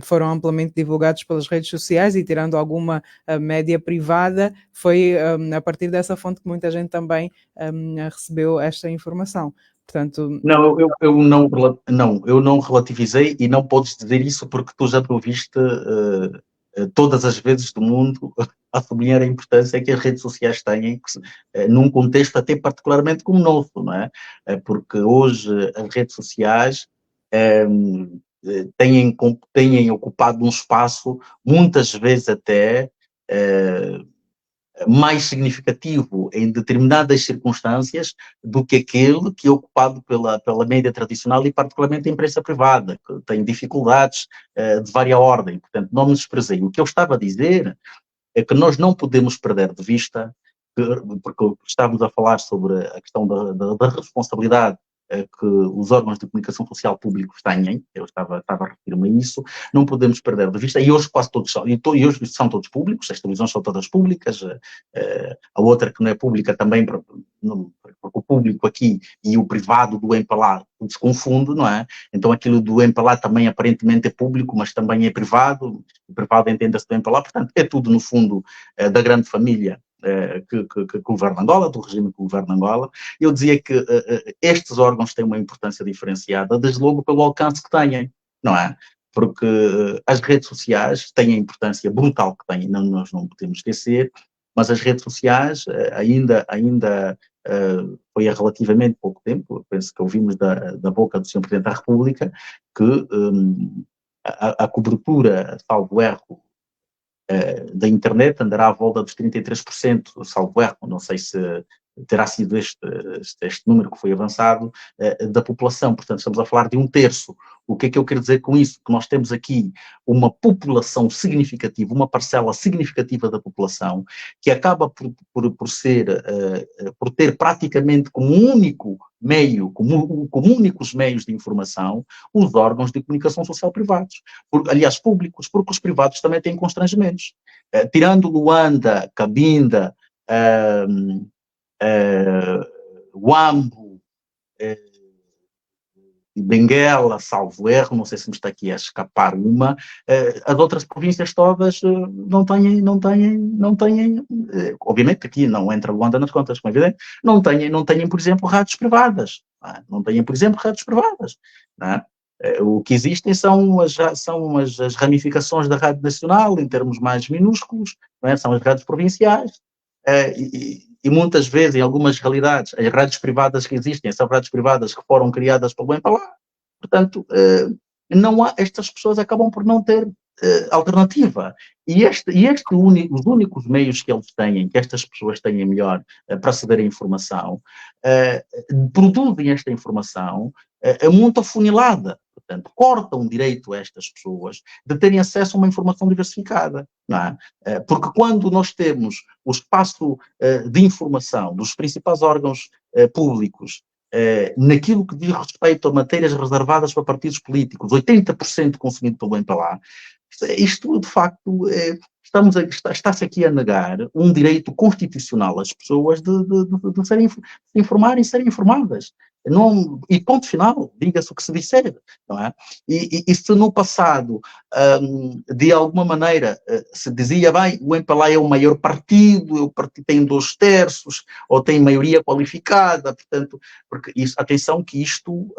foram amplamente divulgados pelas redes sociais, e tirando alguma média privada, foi a partir dessa fonte que muita gente também recebeu esta informação. Portanto, Não, eu não relativizei, e não podes dizer isso porque tu já te ouviste todas as vezes do mundo a sublinhar a importância que as redes sociais têm, num contexto até particularmente como o nosso, não é? Porque hoje as redes sociais têm ocupado um espaço, muitas vezes até mais significativo em determinadas circunstâncias do que aquele que é ocupado pela mídia tradicional, e particularmente a imprensa privada, que tem dificuldades de várias ordem. Portanto, não me desprezei. O que eu estava a dizer é que nós não podemos perder de vista, porque estávamos a falar sobre a questão da responsabilidade que os órgãos de comunicação social públicos têm, eu estava a referir-me a isso, não podemos perder de vista, e hoje quase todos são, e hoje são todos públicos, as televisões são todas públicas, a outra que não é pública também, porque o público aqui e o privado do Empalá se confunde, não é? Então aquilo do Empalá também aparentemente é público, mas também é privado, o privado entende-se do Empalá, portanto é tudo no fundo da grande família que governa Angola, do regime que governa Angola. Eu dizia que estes órgãos têm uma importância diferenciada, desde logo pelo alcance que têm, não é? Porque as redes sociais têm a importância brutal que têm, nós não podemos esquecer, mas as redes sociais ainda foi há relativamente pouco tempo, eu penso que ouvimos da boca do Sr. Presidente da República, que a cobertura, salvo erro, da internet andará à volta dos 33%, salvo erro, não sei se terá sido este número que foi avançado, da população. Portanto, estamos a falar de um terço. O que é que eu quero dizer com isso? Que nós temos aqui uma população significativa, uma parcela significativa da população, que acaba por ter praticamente como único meio, como únicos meios de informação, os órgãos de comunicação social privados. Aliás, públicos, porque os privados também têm constrangimentos. Tirando Luanda, Cabinda, Huambo, Benguela, salvo erro, não sei se me está aqui a escapar uma, as outras províncias todas não têm, obviamente aqui não entra Luanda nas contas, como é evidente, não têm, por exemplo, rádios privadas, não têm, por exemplo, rádios privadas, não é? O que existem são as ramificações da Rádio Nacional, em termos mais minúsculos, não é? São as rádios provinciais, e muitas vezes, em algumas realidades, as rádios privadas que existem são rádios privadas que foram criadas pelo Empalá. Portanto, estas pessoas acabam por não ter alternativa. E os únicos meios que eles têm, que estas pessoas têm melhor para aceder à informação, produzem esta informação muito afunilada. Portanto, cortam direito a estas pessoas de terem acesso a uma informação diversificada, não é? Porque quando nós temos o espaço de informação dos principais órgãos públicos naquilo que diz respeito a matérias reservadas para partidos políticos, 80% consumido pelo Empalá, isto de facto está-se aqui a negar um direito constitucional às pessoas de se informarem e serem informadas. Não, e ponto final, diga-se o que se disser, não é? E se no passado, de alguma maneira, se dizia, bem, o Empalá é o maior partido, o partido tem 2/3, ou tem maioria qualificada, portanto, porque atenção que isto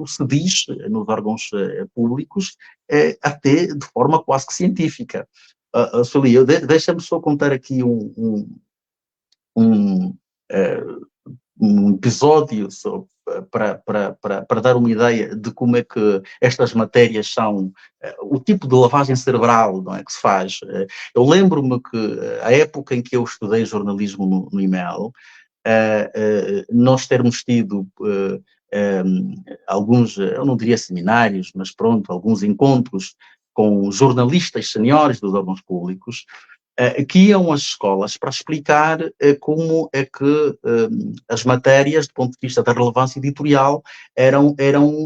se diz nos órgãos públicos até de forma quase que científica. Sueli, deixa-me só contar aqui um episódio para dar uma ideia de como é que estas matérias são, o tipo de lavagem cerebral, não é, que se faz. Eu lembro-me que a época em que eu estudei jornalismo no IMEL, nós termos tido alguns, eu não diria seminários, mas pronto, alguns encontros com jornalistas seniores dos órgãos públicos, que iam às escolas para explicar como é que as matérias, do ponto de vista da relevância editorial, eram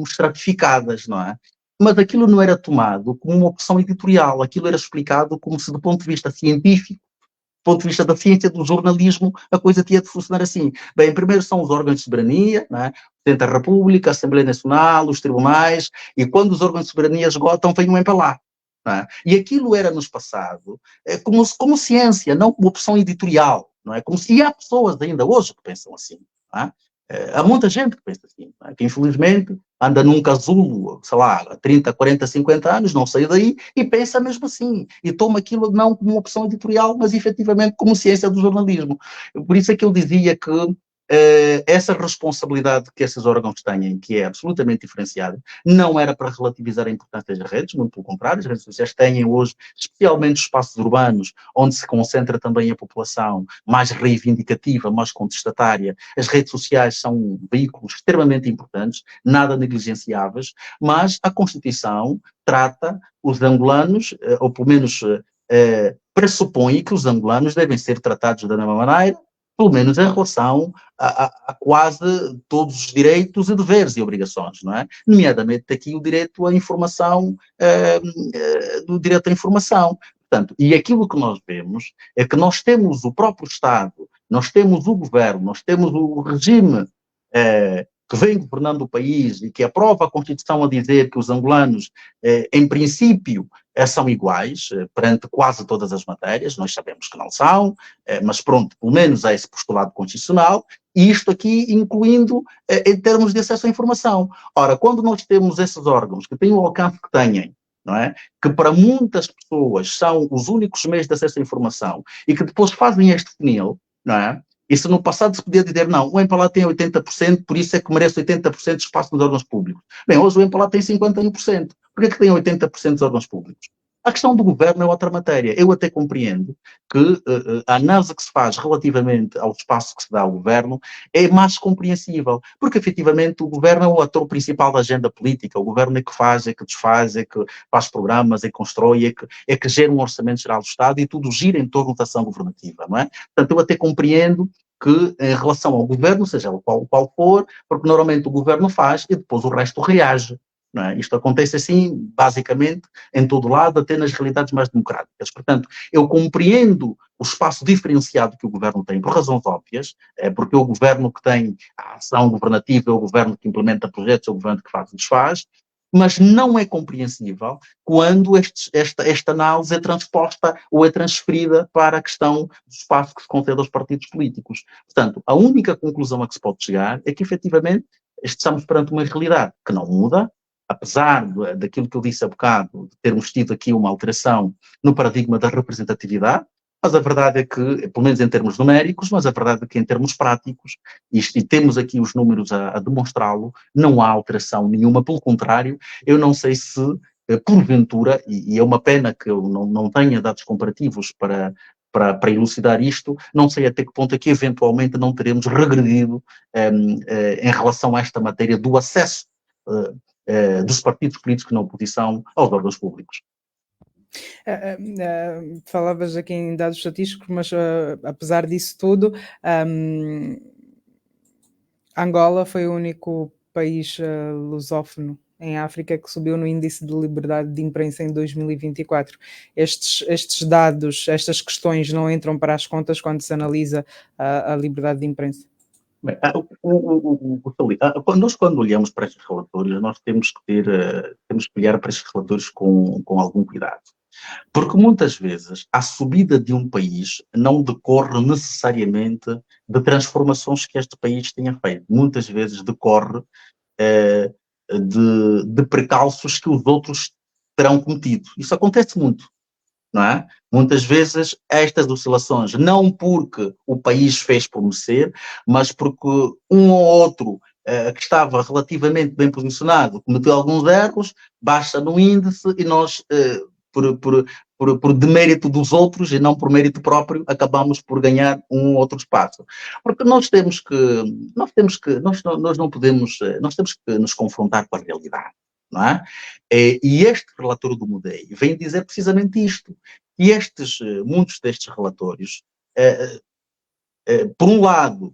estratificadas, não é? Mas aquilo não era tomado como uma opção editorial, aquilo era explicado como se, do ponto de vista científico, do ponto de vista da ciência, do jornalismo, a coisa tinha de funcionar assim. Bem, primeiro são os órgãos de soberania, não é? O Presidente da República, a Assembleia Nacional, os tribunais, e quando os órgãos de soberania esgotam, venham para lá. Não é? E aquilo era nos passado como ciência, não como opção editorial. Não é? E há pessoas ainda hoje que pensam assim. Não é? Há muita gente que pensa assim, não é? Que infelizmente anda num casulo, sei lá, há 30, 40, 50 anos, não sai daí e pensa mesmo assim. E toma aquilo não como uma opção editorial, mas efetivamente como ciência do jornalismo. Por isso é que eu dizia que essa responsabilidade que esses órgãos têm, que é absolutamente diferenciada, não era para relativizar a importância das redes, muito pelo contrário, as redes sociais têm hoje, especialmente os espaços urbanos, onde se concentra também a população mais reivindicativa, mais contestatária. As redes sociais são veículos extremamente importantes, nada negligenciáveis, mas a Constituição trata os angolanos, ou pelo menos pressupõe que os angolanos devem ser tratados da mesma maneira, pelo menos em relação a quase todos os direitos e deveres e obrigações, não é? Nomeadamente aqui o direito à informação, do direito à informação. Portanto, e aquilo que nós vemos é que nós temos o próprio Estado, nós temos o governo, nós temos o regime que vem governando o país e que aprova a Constituição a dizer que os angolanos, em princípio, são iguais perante quase todas as matérias, nós sabemos que não são, mas pronto, pelo menos há esse postulado constitucional, e isto aqui incluindo em termos de acesso à informação. Ora, quando nós temos esses órgãos que têm o alcance que têm, não é? Que para muitas pessoas são os únicos meios de acesso à informação e que depois fazem este funil, não é? E se no passado se podia dizer, não, o MPLA tem 80%, por isso é que merece 80% de espaço nos órgãos públicos. Bem, hoje o MPLA tem 51%. Por que é que tem 80% dos órgãos públicos? A questão do governo é outra matéria. Eu até compreendo que a análise que se faz relativamente ao espaço que se dá ao governo é mais compreensível, porque efetivamente o governo é o ator principal da agenda política, o governo é que faz, é que desfaz, é que faz programas, é que constrói, é que gera um orçamento geral do Estado e tudo gira em torno da ação governativa, não é? Portanto, eu até compreendo que em relação ao governo, seja o qual for, porque normalmente o governo faz e depois o resto reage. Não é? Isto acontece assim, basicamente, em todo lado, até nas realidades mais democráticas. Portanto, eu compreendo o espaço diferenciado que o governo tem, por razões óbvias, porque é o governo que tem a ação governativa, é o governo que implementa projetos, é o governo que faz e desfaz, mas não é compreensível quando esta análise é transposta ou é transferida para a questão do espaço que se concede aos partidos políticos. Portanto, a única conclusão a que se pode chegar é que, efetivamente, estamos perante uma realidade que não muda, apesar daquilo que eu disse há bocado, de termos tido aqui uma alteração no paradigma da representatividade, mas a verdade é que, pelo menos em termos numéricos, mas a verdade é que em termos práticos, e temos aqui os números a demonstrá-lo, não há alteração nenhuma, pelo contrário, eu não sei se, porventura, e é uma pena que eu não tenha dados comparativos para elucidar isto, não sei até que ponto é que eventualmente não teremos regredido em relação a esta matéria do acesso dos partidos políticos na oposição aos órgãos públicos. Falavas aqui em dados estatísticos, mas apesar disso tudo, Angola foi o único país lusófono em África que subiu no índice de liberdade de imprensa em 2024. Estes dados, estas questões não entram para as contas quando se analisa a liberdade de imprensa? Bem, nós quando olhamos para estes relatórios, nós temos que olhar para estes relatórios com algum cuidado. Porque muitas vezes a subida de um país não decorre necessariamente de transformações que este país tenha feito. Muitas vezes decorre de precalços que os outros terão cometido. Isso acontece muito. Não é? Muitas vezes estas oscilações, não porque o país fez por merecer, mas porque um ou outro que estava relativamente bem posicionado cometeu alguns erros, baixa no índice e nós, por demérito dos outros e não por mérito próprio, acabamos por ganhar um ou outro espaço. Porque nós temos que nos confrontar com a realidade. Não é? E este relatório do MUDEI vem dizer precisamente isto, E muitos destes relatórios, por um lado,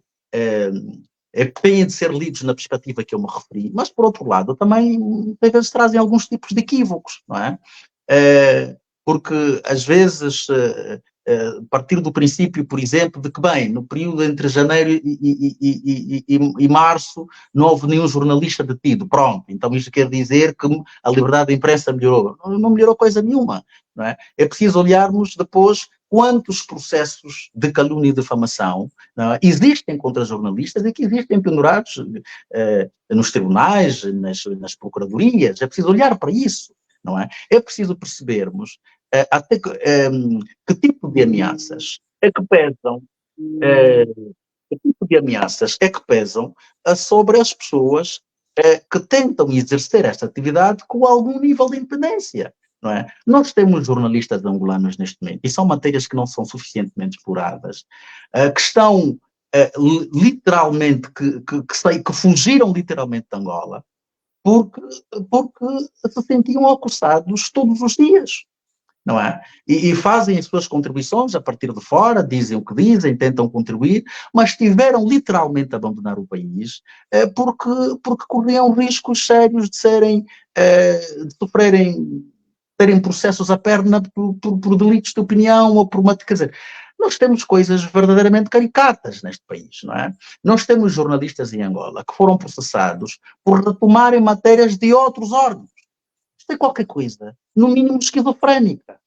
têm de ser lidos na perspectiva que eu me referi, mas por outro lado também às vezes trazem alguns tipos de equívocos, não é? Porque às vezes partir do princípio, por exemplo, de que, bem, no período entre janeiro e março não houve nenhum jornalista detido, pronto, então isto quer dizer que a liberdade de imprensa melhorou. Não melhorou coisa nenhuma, não é? É preciso olharmos depois quantos processos de calúnia e difamação existem contra jornalistas e que existem pendurados nos tribunais, nas procuradorias. É preciso olhar para isso, não é? É preciso percebermos até que tipo de ameaças é que pesam, que tipo de ameaças é que pesam sobre as pessoas que tentam exercer esta atividade com algum nível de independência. Não é? Nós temos jornalistas angolanos neste momento, e são matérias que não são suficientemente exploradas, que estão literalmente, que fugiram literalmente de Angola, porque se sentiam acossados todos os dias, não é? E fazem as suas contribuições a partir de fora, dizem o que dizem, tentam contribuir, mas tiveram literalmente de abandonar o país porque corriam riscos sérios de terem processos à perna por delitos de opinião ou por uma... Quer dizer, nós temos coisas verdadeiramente caricatas neste país, não é? Nós temos jornalistas em Angola que foram processados por retomarem matérias de outros órgãos. Isto é qualquer coisa, no mínimo esquizofrénica.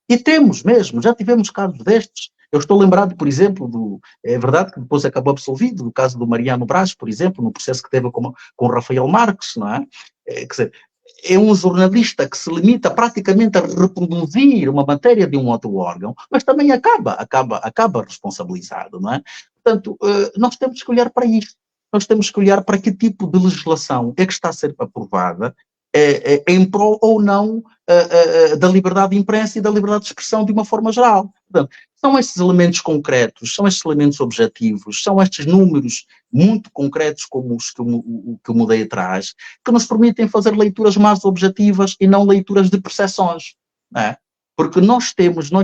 E temos mesmo, já tivemos casos destes. Eu estou lembrado, por exemplo, é verdade que depois acabou absolvido, do caso do Mariano Braz, por exemplo, no processo que teve com Rafael Marques, não é? Quer dizer, é um jornalista que se limita praticamente a reproduzir uma matéria de um outro órgão, mas também acaba responsabilizado, não é? Portanto, nós temos que olhar para isto. Nós temos que olhar para que tipo de legislação é que está a ser aprovada em prol ou não da liberdade de imprensa e da liberdade de expressão de uma forma geral. Portanto, são estes elementos concretos, são estes elementos objetivos, são estes números muito concretos como os que eu mudei atrás, que nos permitem fazer leituras mais objetivas e não leituras de percepções, não é? Porque nós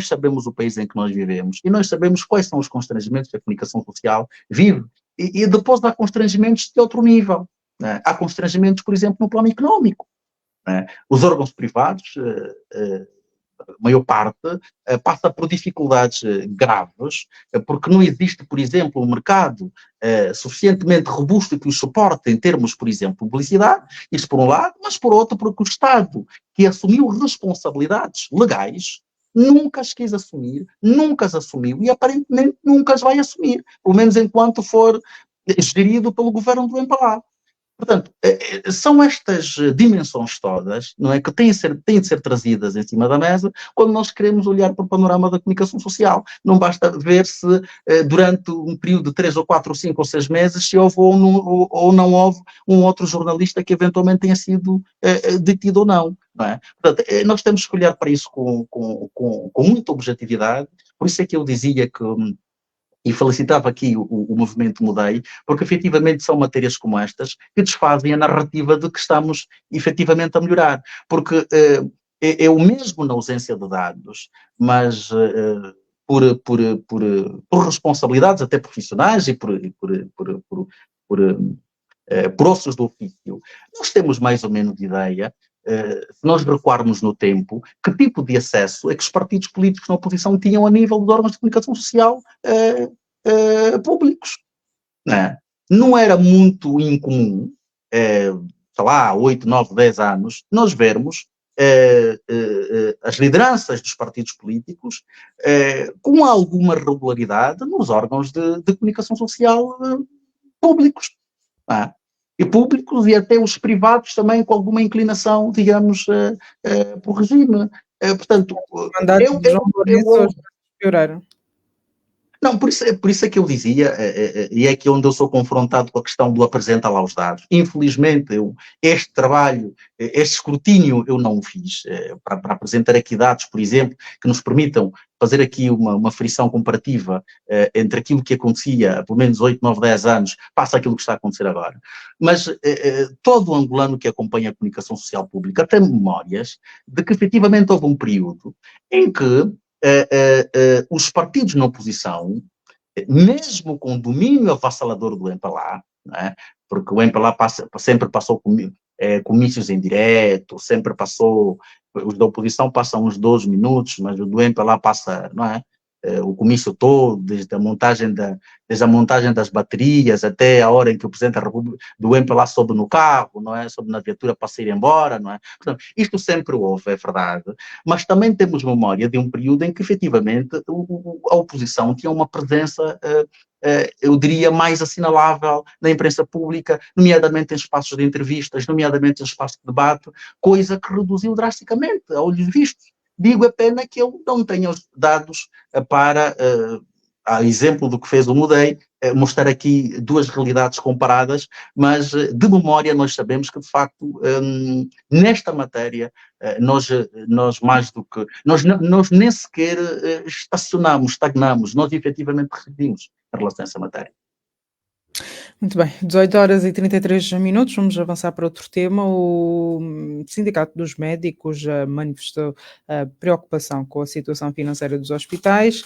sabemos o país em que nós vivemos e nós sabemos quais são os constrangimentos que a comunicação social vive. E depois há constrangimentos de outro nível, não é? Há constrangimentos, por exemplo, no plano económico. Os órgãos privados, a maior parte, passa por dificuldades graves, porque não existe, por exemplo, um mercado suficientemente robusto que os suporte em termos, por exemplo, de publicidade, isso por um lado, mas por outro, porque o Estado, que assumiu responsabilidades legais, nunca as quis assumir, nunca as assumiu e aparentemente nunca as vai assumir, pelo menos enquanto for gerido pelo governo do Empalá. Portanto, são estas dimensões todas, não é, que têm de ser trazidas em cima da mesa quando nós queremos olhar para o panorama da comunicação social. Não basta ver se durante um período de 3 ou 4 ou 5 ou 6 meses se houve ou não houve um outro jornalista que eventualmente tenha sido detido ou não. Não é? Portanto, nós temos que olhar para isso com muita objetividade. Por isso é que eu dizia que... E felicitava aqui o movimento Mudei, porque efetivamente são matérias como estas que desfazem a narrativa de que estamos efetivamente a melhorar. Porque é o mesmo na ausência de dados, mas por responsabilidades até profissionais e por ossos do ofício, nós temos mais ou menos ideia, se nós recuarmos no tempo, que tipo de acesso é que os partidos políticos na oposição tinham a nível dos órgãos de comunicação social públicos. Não era muito incomum, sei lá, 8, 9, 10 anos, nós vermos as lideranças dos partidos políticos com alguma regularidade nos órgãos de comunicação social públicos. E públicos e até os privados também com alguma inclinação, digamos, para o regime. Portanto, Mandatos de João Lourenço pioraram. Não, por isso é que eu dizia, e é que onde eu sou confrontado com a questão do apresenta lá os dados. Infelizmente, este trabalho, este escrutínio eu não o fiz, para apresentar aqui dados, por exemplo, que nos permitam fazer aqui uma frição comparativa entre aquilo que acontecia há pelo menos 8, 9, 10 anos, passa aquilo que está a acontecer agora. Mas todo angolano que acompanha a comunicação social pública tem memórias de que efetivamente houve um período em que os partidos na oposição, mesmo com o domínio avassalador do MPLA, né, porque o MPLA sempre passou comícios em direto, sempre passou, os da oposição passam uns 12 minutos, mas o do MPLA passa, não é? O comício todo, desde a montagem das baterias até a hora em que o Presidente da República do MPLA sobe no carro, não é? Sobe na viatura para sair embora, não é? Portanto, isto sempre houve, é verdade, mas também temos memória de um período em que efetivamente a oposição tinha uma presença, eu diria, mais assinalável na imprensa pública, nomeadamente em espaços de entrevistas, nomeadamente em espaços de debate, coisa que reduziu drasticamente, a olhos vistos. Digo a pena que eu não tenha os dados para, a exemplo do que fez o Mudei, mostrar aqui duas realidades comparadas, mas de memória nós sabemos que, de facto, nesta matéria, nós mais do que... Nós nem sequer estagnamos, nós efetivamente regredimos em relação a essa matéria. Muito bem, 18 horas e 33 minutos, vamos avançar para outro tema. O Sindicato dos Médicos manifestou preocupação com a situação financeira dos hospitais,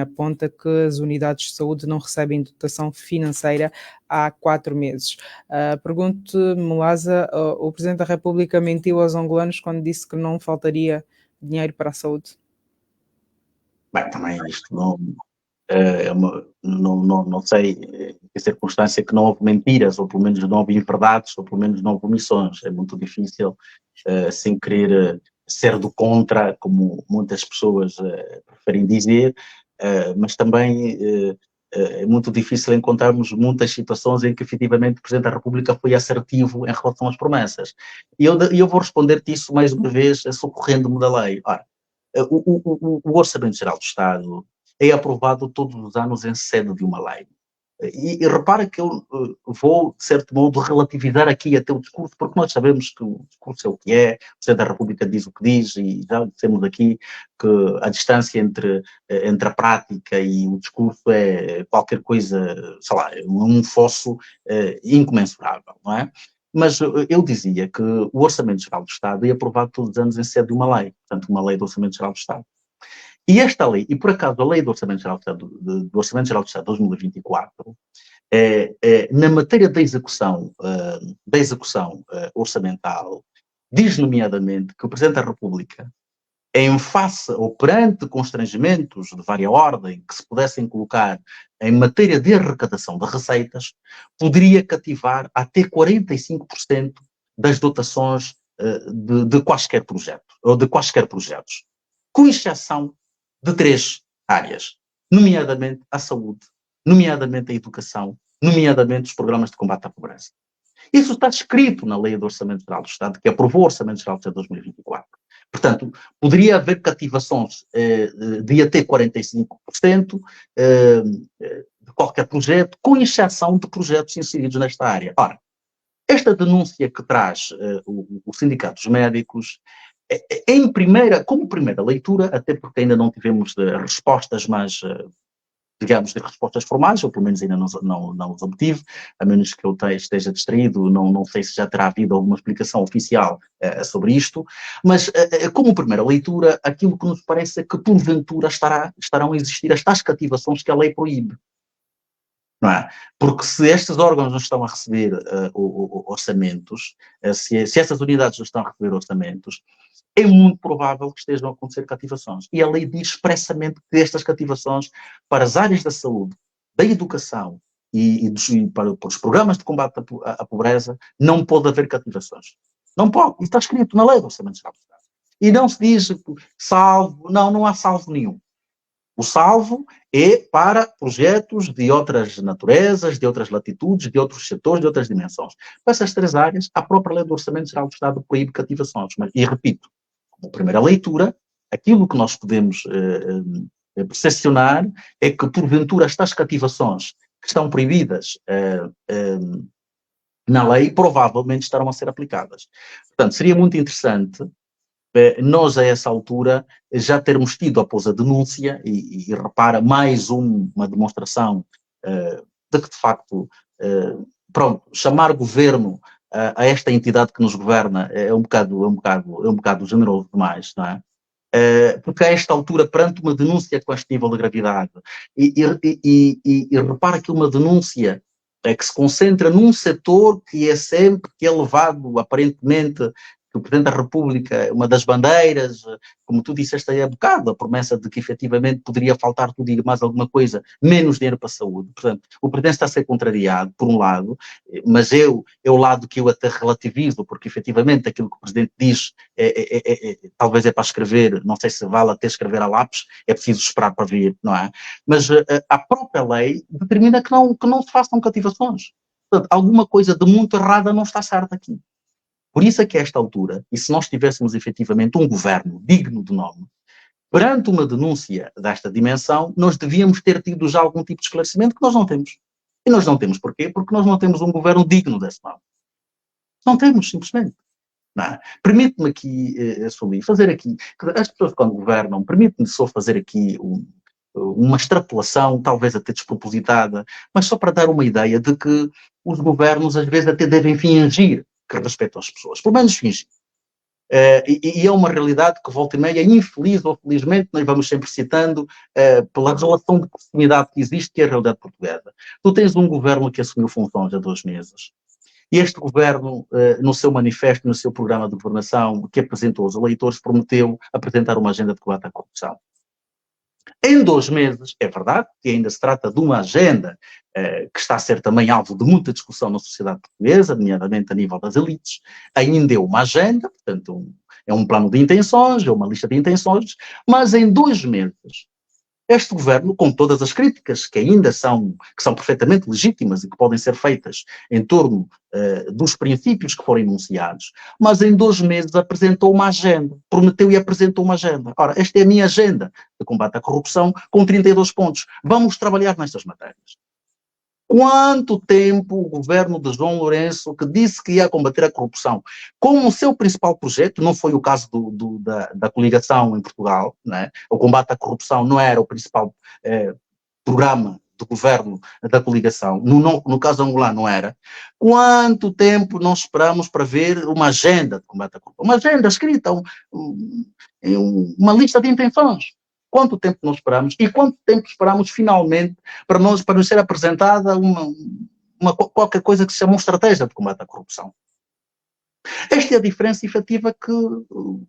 aponta que as unidades de saúde não recebem dotação financeira há 4 meses. Pergunto-me, Mulaza, o Presidente da República mentiu aos angolanos quando disse que não faltaria dinheiro para a saúde? Bem, também isto não sei em que circunstância que não houve mentiras, ou pelo menos não houve inverdades, ou pelo menos não houve omissões. É muito difícil, sem querer ser do contra, como muitas pessoas preferem dizer, mas também é muito difícil encontrarmos muitas situações em que efetivamente o Presidente da República foi assertivo em relação às promessas. E eu vou responder-te isso mais uma vez, socorrendo-me da lei. Ora, o Orçamento Geral do Estado é aprovado todos os anos em sede de uma lei. E repara que eu vou, de certo modo, relativizar aqui até o discurso, porque nós sabemos que o discurso é o que é, o Presidente da República diz o que diz, e já dissemos aqui que a distância entre a prática e o discurso é qualquer coisa, sei lá, um fosso incomensurável, não é? Mas eu dizia que o Orçamento Geral do Estado é aprovado todos os anos em sede de uma lei, portanto, uma lei do Orçamento Geral do Estado. E esta lei, e por acaso a lei do Orçamento Geral do Estado, do Orçamento Geral do Estado 2024, na matéria da execução orçamental, diz nomeadamente que o Presidente da República, em face ou perante constrangimentos de vária ordem que se pudessem colocar em matéria de arrecadação de receitas, poderia cativar até 45% das dotações de quaisquer projetos, ou de quaisquer projetos, com exceção de 3 áreas, nomeadamente a saúde, nomeadamente a educação, nomeadamente os programas de combate à pobreza. Isso está escrito na Lei do Orçamento Geral do Estado, que aprovou o Orçamento Geral do Estado de 2024. Portanto, poderia haver cativações de até 45% de qualquer projeto, com exceção de projetos inseridos nesta área. Ora, esta denúncia que traz o Sindicato dos Médicos, como primeira leitura, até porque ainda não tivemos respostas mais, digamos, de respostas formais, ou pelo menos ainda não os obtive, a menos que eu esteja distraído, não sei se já terá havido alguma explicação oficial sobre isto, mas como primeira leitura, aquilo que nos parece é que porventura estarão a existir as tais cativações que a lei proíbe. Não é? Porque se estes órgãos não estão a receber orçamentos, se essas unidades não estão a receber orçamentos, é muito provável que estejam a acontecer cativações. E a lei diz expressamente que estas cativações para as áreas da saúde, da educação e para os programas de combate à pobreza, não pode haver cativações. Não pode. Isso está escrito na lei do Orçamento Geral do Estado. E não se diz salvo, não há salvo nenhum. O salvo é para projetos de outras naturezas, de outras latitudes, de outros setores, de outras dimensões. Para essas 3 áreas, a própria lei do Orçamento Geral do Estado proíbe cativações. E repito, como primeira leitura, aquilo que nós podemos percepcionar é que, porventura, estas cativações que estão proibidas na lei provavelmente estarão a ser aplicadas. Portanto, seria muito interessante nós, a essa altura, já termos tido após a denúncia, e repara, mais uma demonstração de que, de facto, chamar governo a esta entidade que nos governa é um bocado generoso demais, não é? Porque a esta altura, perante uma denúncia com este nível de gravidade, e repara que uma denúncia que se concentra num setor que é levado, aparentemente, que o Presidente da República, uma das bandeiras, como tu disseste aí há bocado, a promessa de que efetivamente poderia faltar tudo e mais alguma coisa, menos dinheiro para a saúde. Portanto, o Presidente está a ser contrariado, por um lado, mas é o lado que eu até relativizo, porque efetivamente aquilo que o Presidente diz talvez é para escrever, não sei se vale até escrever a lápis, é preciso esperar para ver, não é? Mas a própria lei determina que não se façam cativações. Portanto, alguma coisa de muito errada não está certa aqui. Por isso é que a esta altura, e se nós tivéssemos efetivamente um governo digno de nome, perante uma denúncia desta dimensão, nós devíamos ter tido já algum tipo de esclarecimento que nós não temos. E nós não temos porquê? Porque nós não temos um governo digno desse nome. Não temos, simplesmente. Não. Permite-me aqui, Sueli, fazer aqui, as pessoas quando governam, permite-me só fazer aqui uma extrapolação, talvez até despropositada, mas só para dar uma ideia de que os governos às vezes até devem fingir que respeitam as pessoas, pelo menos fingir. E é uma realidade que volta e meia, infeliz ou felizmente, nós vamos sempre citando pela relação de proximidade que existe, que é a realidade portuguesa. Tu tens um governo que assumiu funções há 2 meses, e este governo, no seu manifesto, no seu programa de governação, que apresentou aos eleitores, prometeu apresentar uma agenda de combate à corrupção. Em 2 meses, é verdade que ainda se trata de uma agenda que está a ser também alvo de muita discussão na sociedade portuguesa, nomeadamente a nível das elites. Ainda é uma agenda, portanto, é um plano de intenções, é uma lista de intenções, mas em 2 meses, este governo, com todas as críticas que ainda são perfeitamente legítimas e que podem ser feitas em torno dos princípios que foram enunciados, mas em 2 meses apresentou uma agenda, prometeu e apresentou uma agenda. Ora, esta é a minha agenda de combate à corrupção com 32 pontos. Vamos trabalhar nestas matérias. Quanto tempo o governo de João Lourenço, que disse que ia combater a corrupção, como o seu principal projeto, não foi o caso da coligação em Portugal, né? O combate à corrupção não era o principal programa do governo da coligação, no caso angolano não era. Quanto tempo nós esperamos para ver uma agenda de combate à corrupção? Uma agenda escrita, uma lista de intenções. Quanto tempo nós esperamos e quanto tempo esperamos finalmente para nos ser apresentada qualquer coisa que se chama uma estratégia de combate à corrupção? Esta é a diferença efetiva que,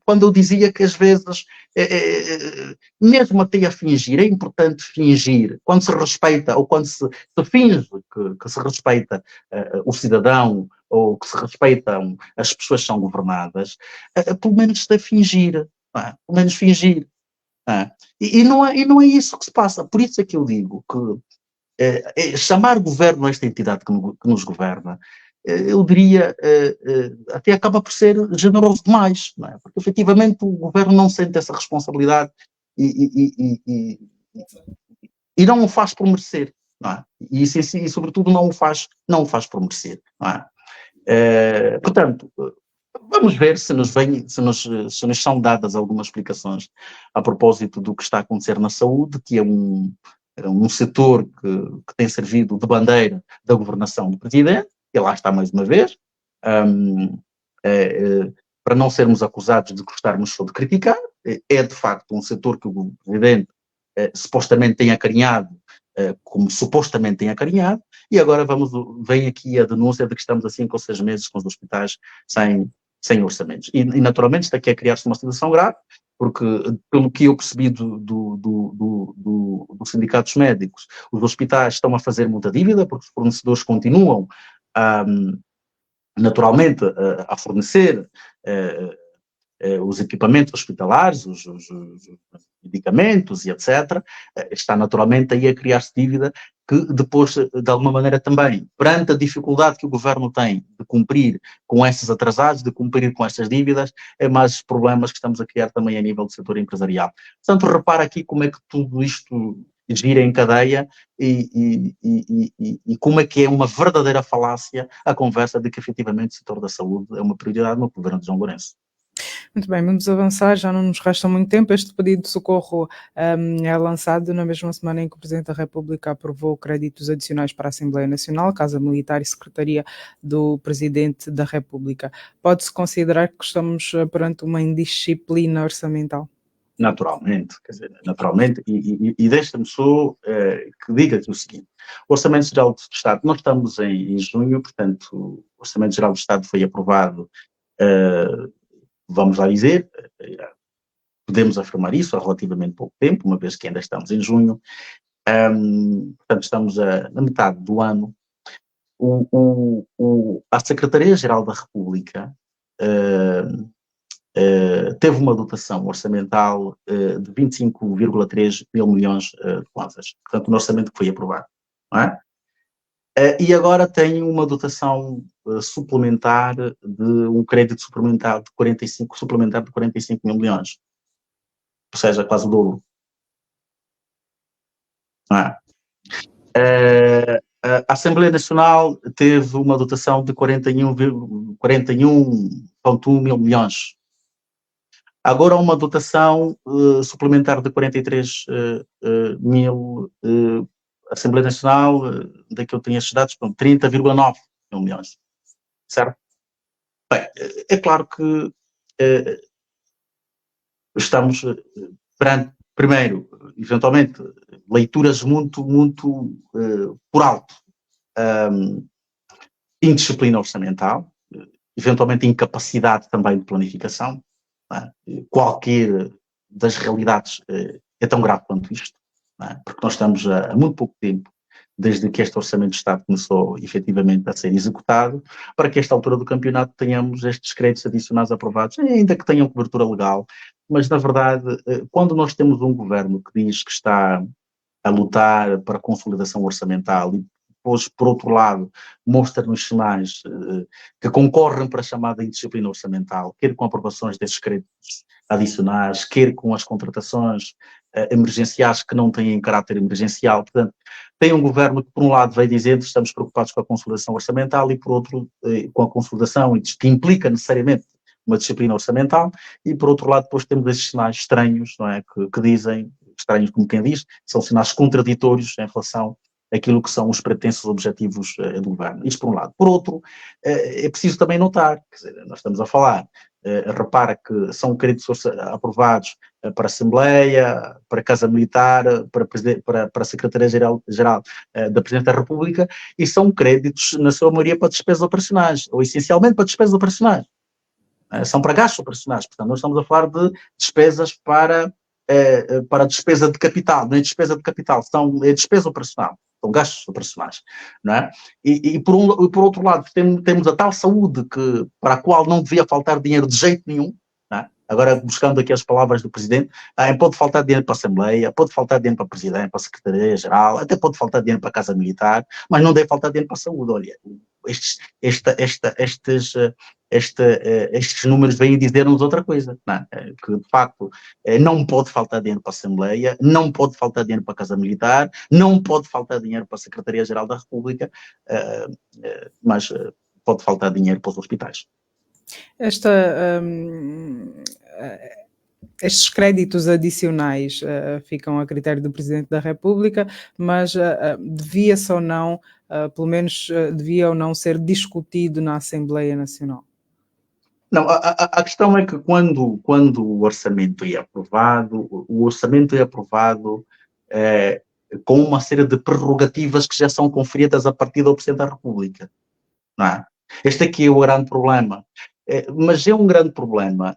quando eu dizia que às vezes, mesmo até a fingir, é importante fingir, quando se respeita ou quando se finge que se respeita o cidadão ou que se respeitam as pessoas que são governadas, pelo menos se deve fingir, não é? Pelo menos fingir. E não é isso que se passa. Por isso é que eu digo que chamar governo a esta entidade que nos governa, eu diria, até acaba por ser generoso demais, não é? Porque efetivamente o governo não sente essa responsabilidade e não o faz por merecer, não é? E sobretudo não o faz por merecer, não é? Portanto, vamos ver se nos são dadas algumas explicações a propósito do que está a acontecer na saúde, que é um setor que tem servido de bandeira da governação do Presidente, e lá está mais uma vez, para não sermos acusados de gostarmos só de criticar, é de facto um setor que o Presidente supostamente tem acarinhado, como supostamente tem acarinhado, e agora vem aqui a denúncia de que estamos há 5 ou 6 meses com os hospitais sem orçamentos. E naturalmente isto aqui é criar-se uma situação grave, porque pelo que eu percebi dos sindicatos médicos, os hospitais estão a fazer muita dívida, porque os fornecedores continuam naturalmente a fornecer os equipamentos hospitalares, os medicamentos e etc., está naturalmente aí a criar-se dívida que depois, de alguma maneira também, perante a dificuldade que o governo tem de cumprir com esses atrasados, de cumprir com estas dívidas, é mais problemas que estamos a criar também a nível do setor empresarial. Portanto, repara aqui como é que tudo isto gira em cadeia e como é que é uma verdadeira falácia a conversa de que efetivamente o setor da saúde é uma prioridade no governo de João Lourenço. Muito bem, vamos avançar, já não nos resta muito tempo. Este pedido de socorro é lançado na mesma semana em que o Presidente da República aprovou créditos adicionais para a Assembleia Nacional, Casa Militar e Secretaria do Presidente da República. Pode-se considerar que estamos perante uma indisciplina orçamental? Naturalmente, quer dizer, naturalmente, e deixa-me só que diga-te o seguinte: o Orçamento Geral do Estado, nós estamos em junho, portanto, o Orçamento Geral do Estado foi aprovado, vamos lá dizer, podemos afirmar isso há relativamente pouco tempo, uma vez que ainda estamos em junho, portanto, estamos na metade do ano. A Secretaria-Geral da República teve uma dotação orçamental de 25,3 mil milhões de kwanzas, portanto, no orçamento que foi aprovado, não é? E agora tem uma dotação suplementar de um crédito suplementar de 45 mil milhões, ou seja, quase o dobro. Não é? A Assembleia Nacional teve uma dotação de 41,1 mil milhões. Agora uma dotação suplementar de 43 mil, a Assembleia Nacional, daqui eu tenho estes dados, 30,9 mil milhões, certo? Bem, é claro que estamos perante, primeiro, eventualmente, leituras muito por alto, indisciplina orçamental, eventualmente incapacidade também de planificação. Qualquer das realidades é tão grave quanto isto, porque nós estamos há muito pouco tempo, desde que este Orçamento de Estado começou efetivamente a ser executado, para que a esta altura do campeonato tenhamos estes créditos adicionais aprovados, ainda que tenham cobertura legal, mas na verdade, quando nós temos um governo que diz que está a lutar para a consolidação orçamental e depois, por outro lado, mostra-nos sinais que concorrem para a chamada indisciplina orçamental, quer com aprovações desses créditos adicionais, quer com as contratações emergenciais que não têm caráter emergencial. Portanto, tem um governo que, por um lado, vem dizendo que estamos preocupados com a consolidação orçamental e, por outro, com a consolidação, que implica necessariamente uma disciplina orçamental, e, por outro lado, depois temos esses sinais estranhos, não é, que dizem, estranhos como quem diz, são sinais contraditórios em relação àquilo que são os pretensos objetivos do governo. Isto por um lado. Por outro, é preciso também notar, quer dizer, nós estamos a falar, repara que são créditos aprovados para a Assembleia, para a Casa Militar, para a Secretaria-Geral da Presidente da República, e são créditos, na sua maioria, para despesas operacionais, ou essencialmente para despesas operacionais. São para gastos operacionais, portanto, nós estamos a falar de despesas para despesa de capital, não é despesa de capital, é despesa operacional, são gastos operacionais, não é? E por outro lado, temos a tal saúde para a qual não devia faltar dinheiro de jeito nenhum, não é? Agora, buscando aqui as palavras do Presidente, pode faltar dinheiro para a Assembleia, pode faltar dinheiro para a Presidente, para a Secretaria-Geral, até pode faltar dinheiro para a Casa Militar, mas não deve faltar dinheiro para a saúde. Olha, estes números vêm dizer-nos outra coisa, não é? Que de facto não pode faltar dinheiro para a Assembleia, não pode faltar dinheiro para a Casa Militar, não pode faltar dinheiro para a Secretaria-Geral da República, mas pode faltar dinheiro para os hospitais. Estes créditos adicionais ficam a critério do Presidente da República, mas devia-se ou não, pelo menos devia ou não ser discutido na Assembleia Nacional? Não, a questão é que quando o orçamento é aprovado, o orçamento é aprovado com uma série de prerrogativas que já são conferidas a partir do Presidente da República, não é? Este aqui é o grande problema, mas é um grande problema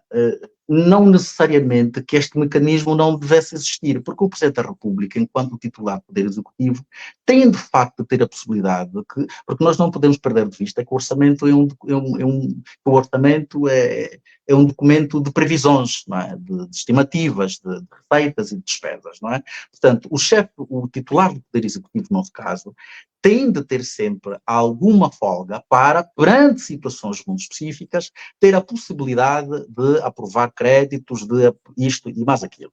não necessariamente que este mecanismo não devesse existir, porque o Presidente da República, enquanto titular do Poder Executivo, tem de facto de ter a possibilidade de que, porque nós não podemos perder de vista que o orçamento o orçamento é um documento de previsões, não é? De estimativas, de receitas e de despesas, não é? Portanto, o titular do Poder Executivo, no nosso caso, tem de ter sempre alguma folga para, perante situações muito específicas, ter a possibilidade de aprovar créditos, de isto e mais aquilo.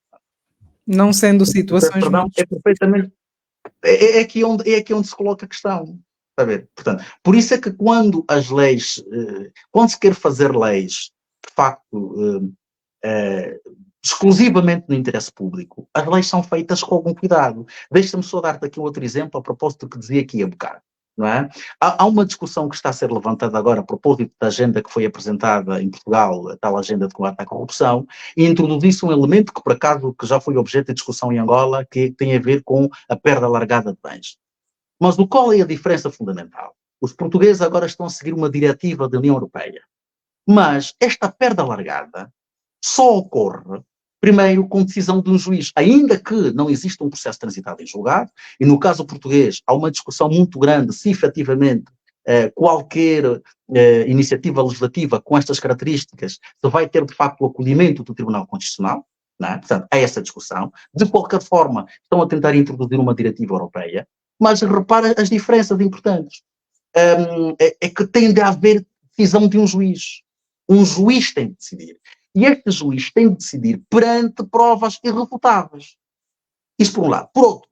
Não sendo situações muito... É perfeitamente... É aqui onde se coloca a questão. Está a ver? Portanto, por isso é que quando as leis, quando se quer fazer leis, de facto, exclusivamente no interesse público, as leis são feitas com algum cuidado. Deixa-me só dar-te aqui um outro exemplo a propósito do que dizia aqui há bocado. Não é? Há uma discussão que está a ser levantada agora a propósito da agenda que foi apresentada em Portugal, a tal agenda de combate à corrupção, e introduzisse um elemento que, por acaso, que já foi objeto de discussão em Angola, que tem a ver com a perda largada de bens. Mas qual é a diferença fundamental? Os portugueses agora estão a seguir uma diretiva da União Europeia. Mas esta perda largada só ocorre, primeiro, com decisão de um juiz, ainda que não exista um processo transitado em julgado, e no caso português há uma discussão muito grande se efetivamente qualquer iniciativa legislativa com estas características se vai ter de facto o acolhimento do Tribunal Constitucional, não é? Portanto, há essa discussão. De qualquer forma, estão a tentar introduzir uma diretiva europeia, mas repara as diferenças importantes. É que tem de haver decisão de um juiz. Um juiz tem de decidir. E este juiz tem de decidir perante provas irrefutáveis. Isso por um lado. Por outro,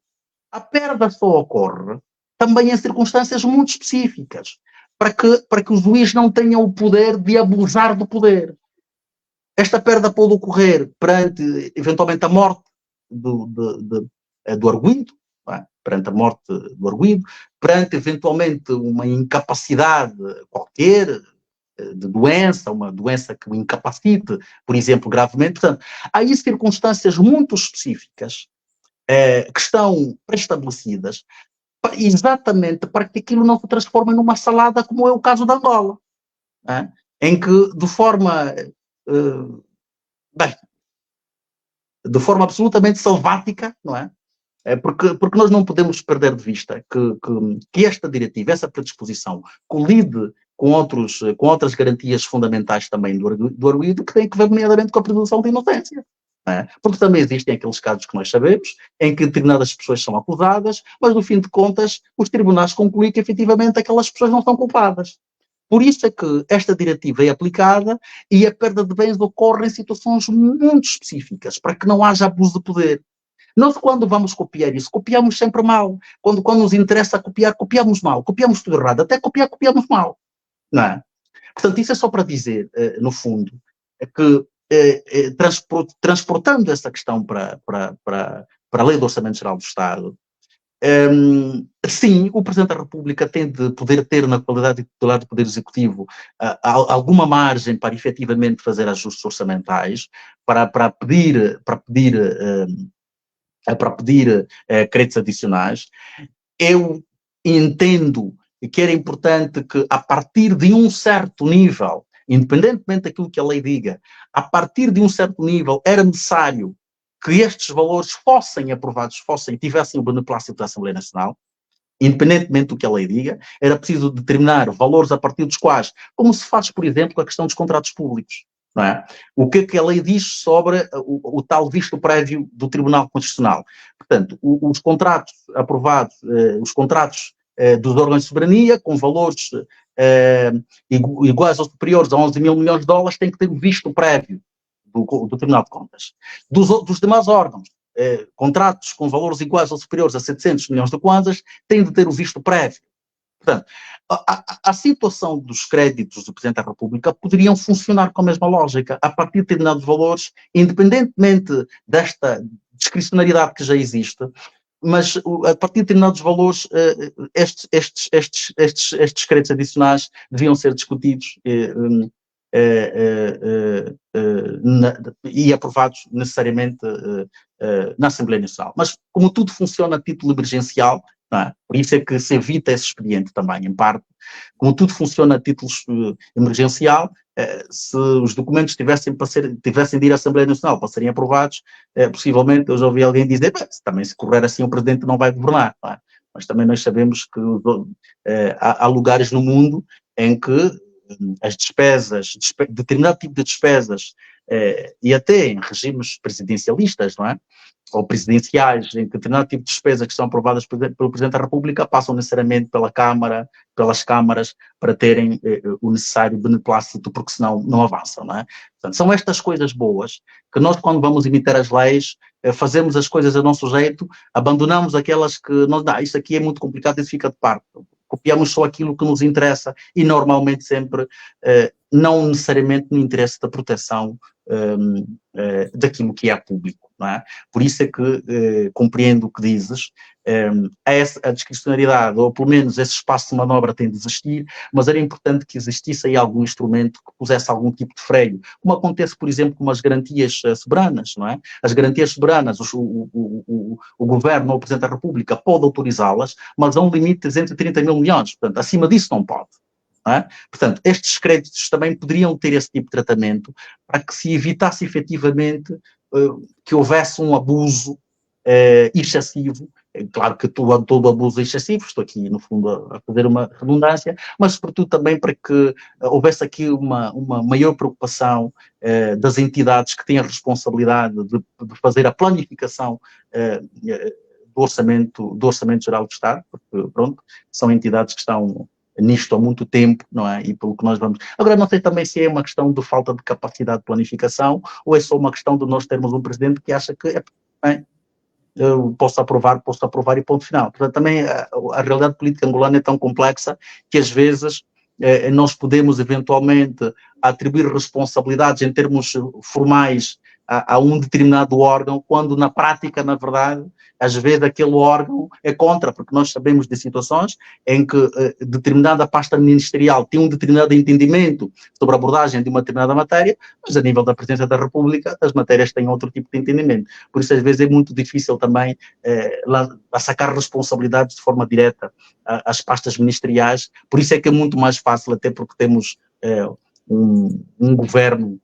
a perda só ocorre também em circunstâncias muito específicas, para que o juiz não tenha o poder de abusar do poder. Esta perda pode ocorrer perante, eventualmente, a morte do arguido, perante a morte do arguido, perante, eventualmente, uma incapacidade qualquer, de doença, uma doença que o incapacite, por exemplo, gravemente. Portanto, há aí circunstâncias muito específicas que estão pré-estabelecidas exatamente para que aquilo não se transforme numa salada, como é o caso da Angola, em que, de forma absolutamente selvática, não é? Porque nós não podemos perder de vista que esta diretiva, essa predisposição, colide com outras garantias fundamentais também do arguido, que tem que ver nomeadamente com a presunção de inocência. Porque também existem aqueles casos que nós sabemos, em que determinadas pessoas são acusadas, mas no fim de contas os tribunais concluem que efetivamente aquelas pessoas não são culpadas. Por isso é que esta diretiva é aplicada e a perda de bens ocorre em situações muito específicas, para que não haja abuso de poder. Nós, quando vamos copiar isso, copiamos sempre mal. Quando nos interessa copiar, copiamos mal. Copiamos tudo errado. Até copiamos mal. Não é? Portanto, isso é só para dizer, no fundo, que transportando essa questão para a Lei do Orçamento Geral do Estado, sim, o Presidente da República tem de poder ter, na qualidade de titular do Poder Executivo, alguma margem para efetivamente fazer ajustes orçamentais, para pedir créditos adicionais. Eu entendo que era importante que, a partir de um certo nível, independentemente daquilo que a lei diga, a partir de um certo nível era necessário que estes valores fossem aprovados, tivessem o beneplácito da Assembleia Nacional, independentemente do que a lei diga, era preciso determinar valores a partir dos quais, como se faz, por exemplo, com a questão dos contratos públicos. Não é? O que é que a lei diz sobre o tal visto prévio do Tribunal Constitucional? Portanto, os contratos aprovados, os contratos dos órgãos de soberania, com valores iguais ou superiores a 11 mil milhões de dólares, têm que ter o visto prévio do Tribunal de Contas. Dos demais órgãos, contratos com valores iguais ou superiores a 700 milhões de kwanzas, têm de ter o visto prévio. Portanto, a situação dos créditos do Presidente da República poderiam funcionar com a mesma lógica, a partir de determinados valores, independentemente desta discricionariedade que já existe, mas a partir de determinados valores, estes créditos adicionais deviam ser discutidos e aprovados necessariamente na Assembleia Nacional. Mas como tudo funciona a título emergencial, não é? Por isso é que se evita esse expediente também, em parte. Como tudo funciona a título emergencial, se os documentos tivessem de ir à Assembleia Nacional para serem aprovados, possivelmente eu já ouvi alguém dizer, também se correr assim o Presidente não vai governar, não é? Mas também nós sabemos que há lugares no mundo em que as despesas, determinado tipo de despesas, e até em regimes presidencialistas, não é? Ou presidenciais, em que determinado tipo de despesas que são aprovadas pelo Presidente da República passam necessariamente pelas câmaras, para terem o necessário beneplácito, porque senão não avançam, não é? Portanto, são estas coisas boas que nós, quando vamos emitir as leis, fazemos as coisas a nosso jeito, abandonamos aquelas que não dá, isso aqui é muito complicado, isso fica de parte. Copiamos só aquilo que nos interessa e normalmente sempre não necessariamente no interesse da proteção daquilo que é público, não é? Por isso é que compreendo o que dizes, a discricionariedade, ou pelo menos esse espaço de manobra tem de existir, mas era importante que existisse aí algum instrumento que pusesse algum tipo de freio, como acontece, por exemplo, com as garantias soberanas, não é? As garantias soberanas, o Governo ou o Presidente da República pode autorizá-las, mas há um limite de 230 mil milhões, portanto, acima disso não pode. Não é? Portanto, estes créditos também poderiam ter esse tipo de tratamento para que se evitasse efetivamente que houvesse um abuso excessivo. Claro que todo abuso é excessivo, estou aqui no fundo a fazer uma redundância, mas sobretudo também para que houvesse aqui uma maior preocupação das entidades que têm a responsabilidade de fazer a planificação do Orçamento Geral do Estado, porque pronto, são entidades que estão nisto há muito tempo, não é? E pelo que nós vamos... Agora, não sei também se é uma questão de falta de capacidade de planificação ou é só uma questão de nós termos um presidente que acha que eu posso aprovar e ponto final. Portanto, também a realidade política angolana é tão complexa que às vezes nós podemos eventualmente atribuir responsabilidades em termos formais a um determinado órgão, quando na prática, na verdade, às vezes aquele órgão é contra, porque nós sabemos de situações em que determinada pasta ministerial tem um determinado entendimento sobre a abordagem de uma determinada matéria, mas a nível da Presidência da República as matérias têm outro tipo de entendimento. Por isso, às vezes, é muito difícil também sacar responsabilidades de forma direta às pastas ministeriais. Por isso é que é muito mais fácil, até porque temos um governo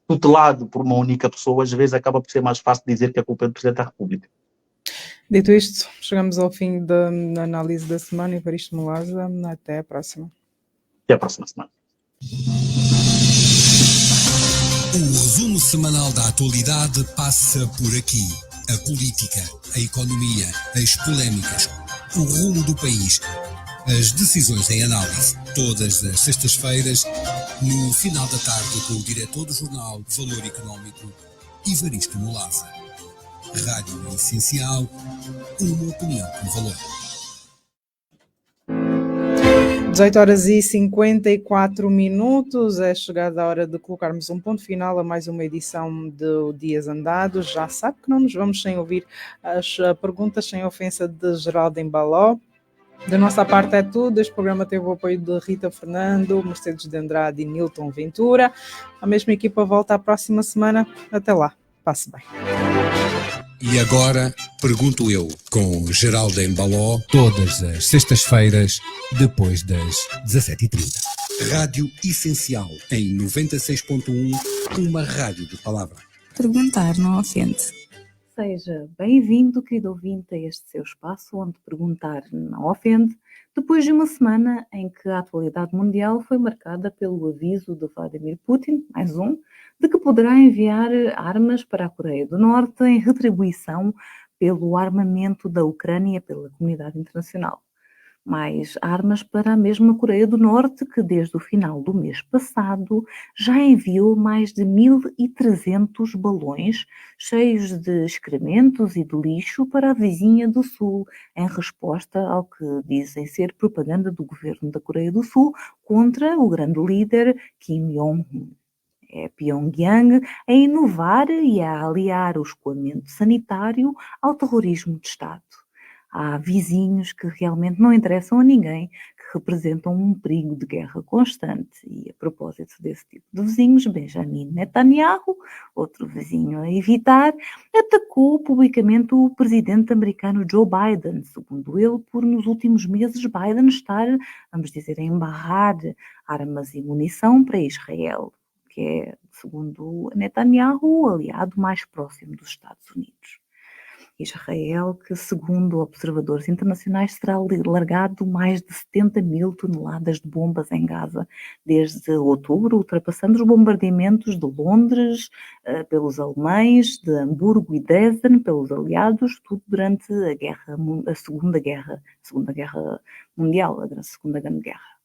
tutelado por uma única pessoa, às vezes acaba por ser mais fácil dizer que a culpa é do Presidente da República. Dito isto, chegamos ao fim da análise da semana. Evaristo Mulaza, até a próxima. Até a próxima semana. O resumo semanal da atualidade passa por aqui. A política, a economia, as polémicas, o rumo do país, as decisões em análise. Todas as sextas-feiras, no final da tarde, com o diretor do jornal Valor Económico, Evaristo Mulaza. Rádio Essencial, uma opinião com valor. 18h54, é chegada a hora de colocarmos um ponto final a mais uma edição do Dias Andados. Já sabe que não nos vamos sem ouvir as perguntas, sem ofensa, de Geraldo Embaló. Da nossa parte é tudo. Este programa teve o apoio de Rita Fernando, Mercedes de Andrade e Nilton Ventura. A mesma equipa volta à próxima semana. Até lá. Passe bem. E agora, pergunto eu, com Geraldo Embaló, todas as sextas-feiras, depois das 17h30. Rádio Essencial, em 96.1, uma rádio de palavra. Perguntar não ofende. Seja bem-vindo, querido ouvinte, a este seu espaço onde perguntar não ofende, depois de uma semana em que a atualidade mundial foi marcada pelo aviso de Vladimir Putin, mais um, de que poderá enviar armas para a Coreia do Norte em retribuição pelo armamento da Ucrânia pela comunidade internacional. Mais armas para a mesma Coreia do Norte, que desde o final do mês passado já enviou mais de 1.300 balões cheios de excrementos e de lixo para a vizinha do Sul, em resposta ao que dizem ser propaganda do governo da Coreia do Sul contra o grande líder Kim Jong-un. É Pyongyang a inovar e a aliar o escoamento sanitário ao terrorismo de Estado. Há vizinhos que realmente não interessam a ninguém, que representam um perigo de guerra constante. E a propósito desse tipo de vizinhos, Benjamin Netanyahu, outro vizinho a evitar, atacou publicamente o presidente americano Joe Biden, segundo ele, por nos últimos meses Biden estar, vamos dizer, a embarrar armas e munição para Israel, que é, segundo Netanyahu, o aliado mais próximo dos Estados Unidos. Israel, que, segundo observadores internacionais, terá largado mais de 70 mil toneladas de bombas em Gaza desde outubro, ultrapassando os bombardeamentos de Londres pelos alemães, de Hamburgo e Dresden pelos aliados, tudo durante a Segunda Guerra Mundial, a Segunda Grande Guerra.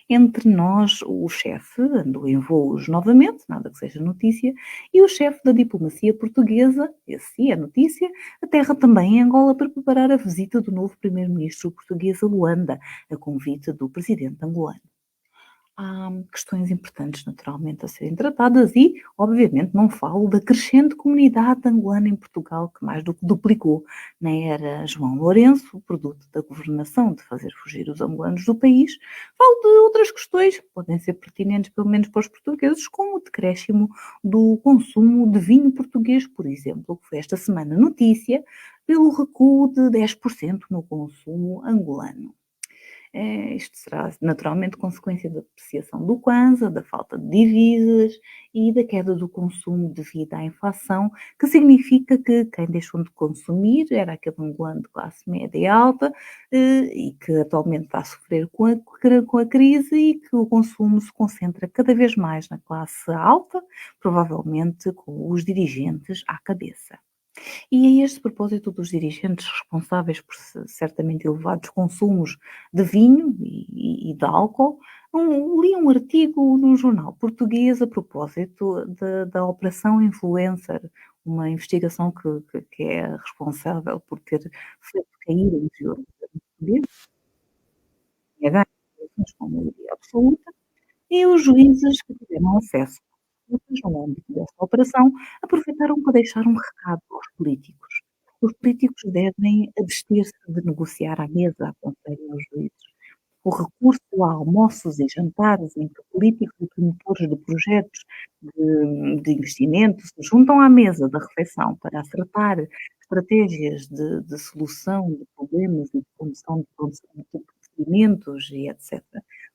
Entre nós, o chefe andou em voos novamente, nada que seja notícia, e o chefe da diplomacia portuguesa, esse sim é notícia, aterra também em Angola para preparar a visita do novo primeiro-ministro português a Luanda, a convite do presidente angolano. Há questões importantes, naturalmente, a serem tratadas e, obviamente, não falo da crescente comunidade angolana em Portugal, que mais do que duplicou na era João Lourenço, produto da governação de fazer fugir os angolanos do país. Falo de outras questões que podem ser pertinentes, pelo menos para os portugueses, como o decréscimo do consumo de vinho português, por exemplo, que foi esta semana notícia, pelo recuo de 10% no consumo angolano. Isto será naturalmente consequência da depreciação do Kwanza, da falta de divisas e da queda do consumo devido à inflação, que significa que quem deixou de consumir era aquele angolano de classe média e alta e que atualmente está a sofrer com a crise e que o consumo se concentra cada vez mais na classe alta, provavelmente com os dirigentes à cabeça. E a este propósito dos dirigentes responsáveis por certamente elevados consumos de vinho e de álcool, li um artigo num jornal português a propósito da Operação Influencer, uma investigação que é responsável por ter feito cair o interior português, tinha ganho eleições com maioria absoluta, e os juízes que tiveram acesso no âmbito dessa operação, aproveitaram para deixar um recado aos políticos. Os políticos devem abster-se de negociar à mesa, aconselham os juízes. O recurso a almoços e jantares em que políticos e promotores de projetos de investimento se juntam à mesa da refeição para acertar estratégias de solução de problemas e de condução de procedimentos e etc.,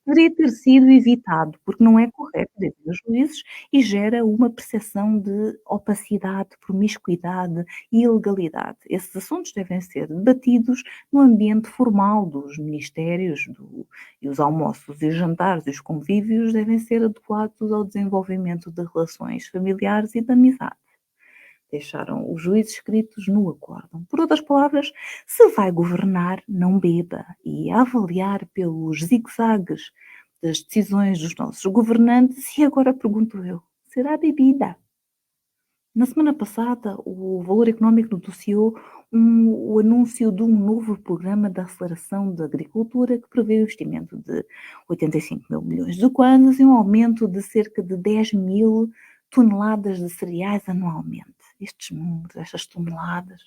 deveria ter sido evitado, porque não é correto, dizem os juízes, e gera uma percepção de opacidade, promiscuidade e ilegalidade. Esses assuntos devem ser debatidos no ambiente formal dos ministérios e os almoços e os jantares e os convívios devem ser adequados ao desenvolvimento de relações familiares e de amizade. Deixaram os juízes escritos no acórdão. Por outras palavras, se vai governar, não beba. E a avaliar pelos zigue-zagues das decisões dos nossos governantes, e agora pergunto eu, será bebida? Na semana passada, o Valor Económico noticiou o anúncio de um novo programa de aceleração da agricultura que prevê o investimento de 85 mil milhões de kwanzas e um aumento de cerca de 10 mil toneladas de cereais anualmente. Estes números, estas toneladas.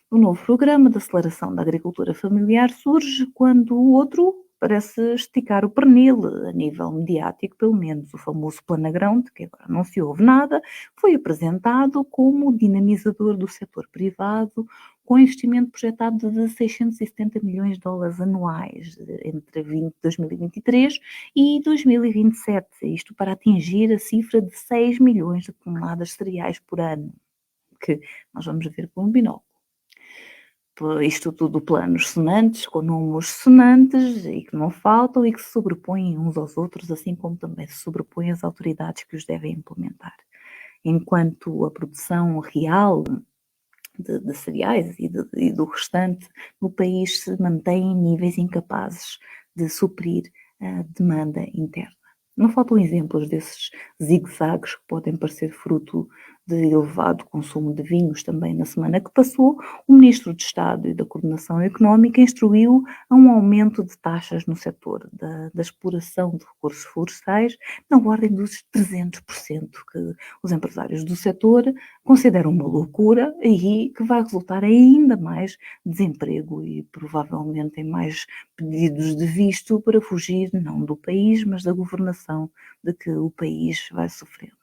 O novo programa de aceleração da agricultura familiar surge quando o outro parece esticar o pernil a nível mediático, pelo menos o famoso Planagrão, de que agora não se ouve nada, foi apresentado como dinamizador do setor privado, com investimento projetado de 670 milhões de dólares anuais entre 2023 e 2027, isto para atingir a cifra de 6 milhões de toneladas de cereais por ano, que nós vamos ver com um binóculo. Isto tudo planos sonantes, com números sonantes e que não faltam e que se sobrepõem uns aos outros, assim como também se sobrepõem as autoridades que os devem implementar. Enquanto a produção real de cereais e do restante no país se mantém em níveis incapazes de suprir a demanda interna. Não faltam exemplos desses zigue-zagues que podem parecer fruto de elevado consumo de vinhos também na semana que passou, o Ministro de Estado e da Coordenação Económica instruiu a um aumento de taxas no setor da exploração de recursos florestais na ordem dos 300%, que os empresários do setor consideram uma loucura e que vai resultar em ainda mais desemprego e provavelmente em mais pedidos de visto para fugir não do país, mas da governação de que o país vai sofrendo.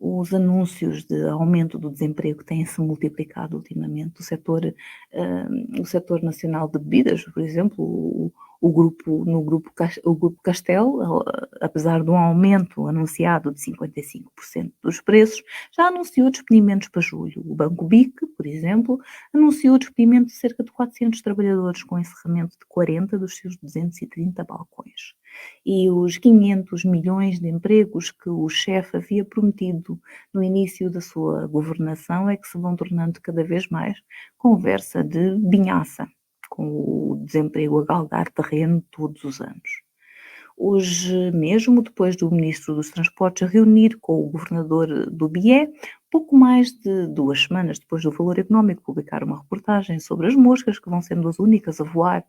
Os anúncios de aumento do desemprego têm-se multiplicado ultimamente. O setor nacional de bebidas, por exemplo, o grupo Castel, apesar de um aumento anunciado de 55% dos preços, já anunciou despedimentos para julho. O Banco BIC, por exemplo, anunciou o despedimento de cerca de 400 trabalhadores com encerramento de 40 dos seus 230 balcões. E os 500 milhões de empregos que o chefe havia prometido no início da sua governação é que se vão tornando cada vez mais conversa de vinhaça, com o desemprego a galgar terreno todos os anos. Hoje mesmo, depois do Ministro dos Transportes reunir com o Governador do BIE, pouco mais de 2 semanas depois do Valor Económico publicar uma reportagem sobre as moscas que vão sendo as únicas a voar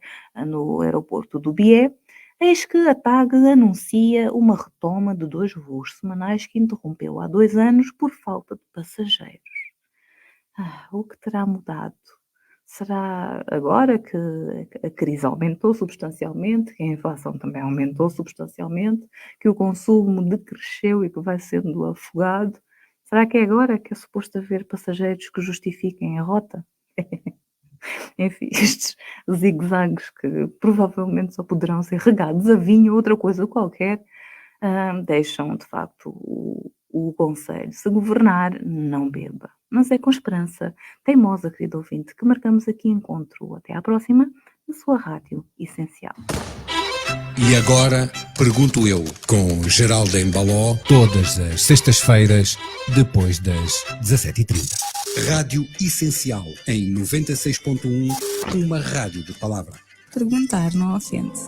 no aeroporto do BIE, eis que a TAG anuncia uma retoma de 2 voos semanais que interrompeu há 2 anos por falta de passageiros. O que terá mudado? Será agora que a crise aumentou substancialmente, que a inflação também aumentou substancialmente, que o consumo decresceu e que vai sendo afogado? Será que é agora que é suposto haver passageiros que justifiquem a rota? Enfim, estes zigue-zagues que provavelmente só poderão ser regados a vinho ou outra coisa qualquer, deixam de facto o conselho: se governar, não beba. Mas é com esperança teimosa, querido ouvinte, que marcamos aqui encontro. Até à próxima, na sua Rádio Essencial. E agora, pergunto eu, com Geraldo Embaló, todas as sextas-feiras, depois das 17h30. Rádio Essencial, em 96.1, uma rádio de palavra. Perguntar não ofende.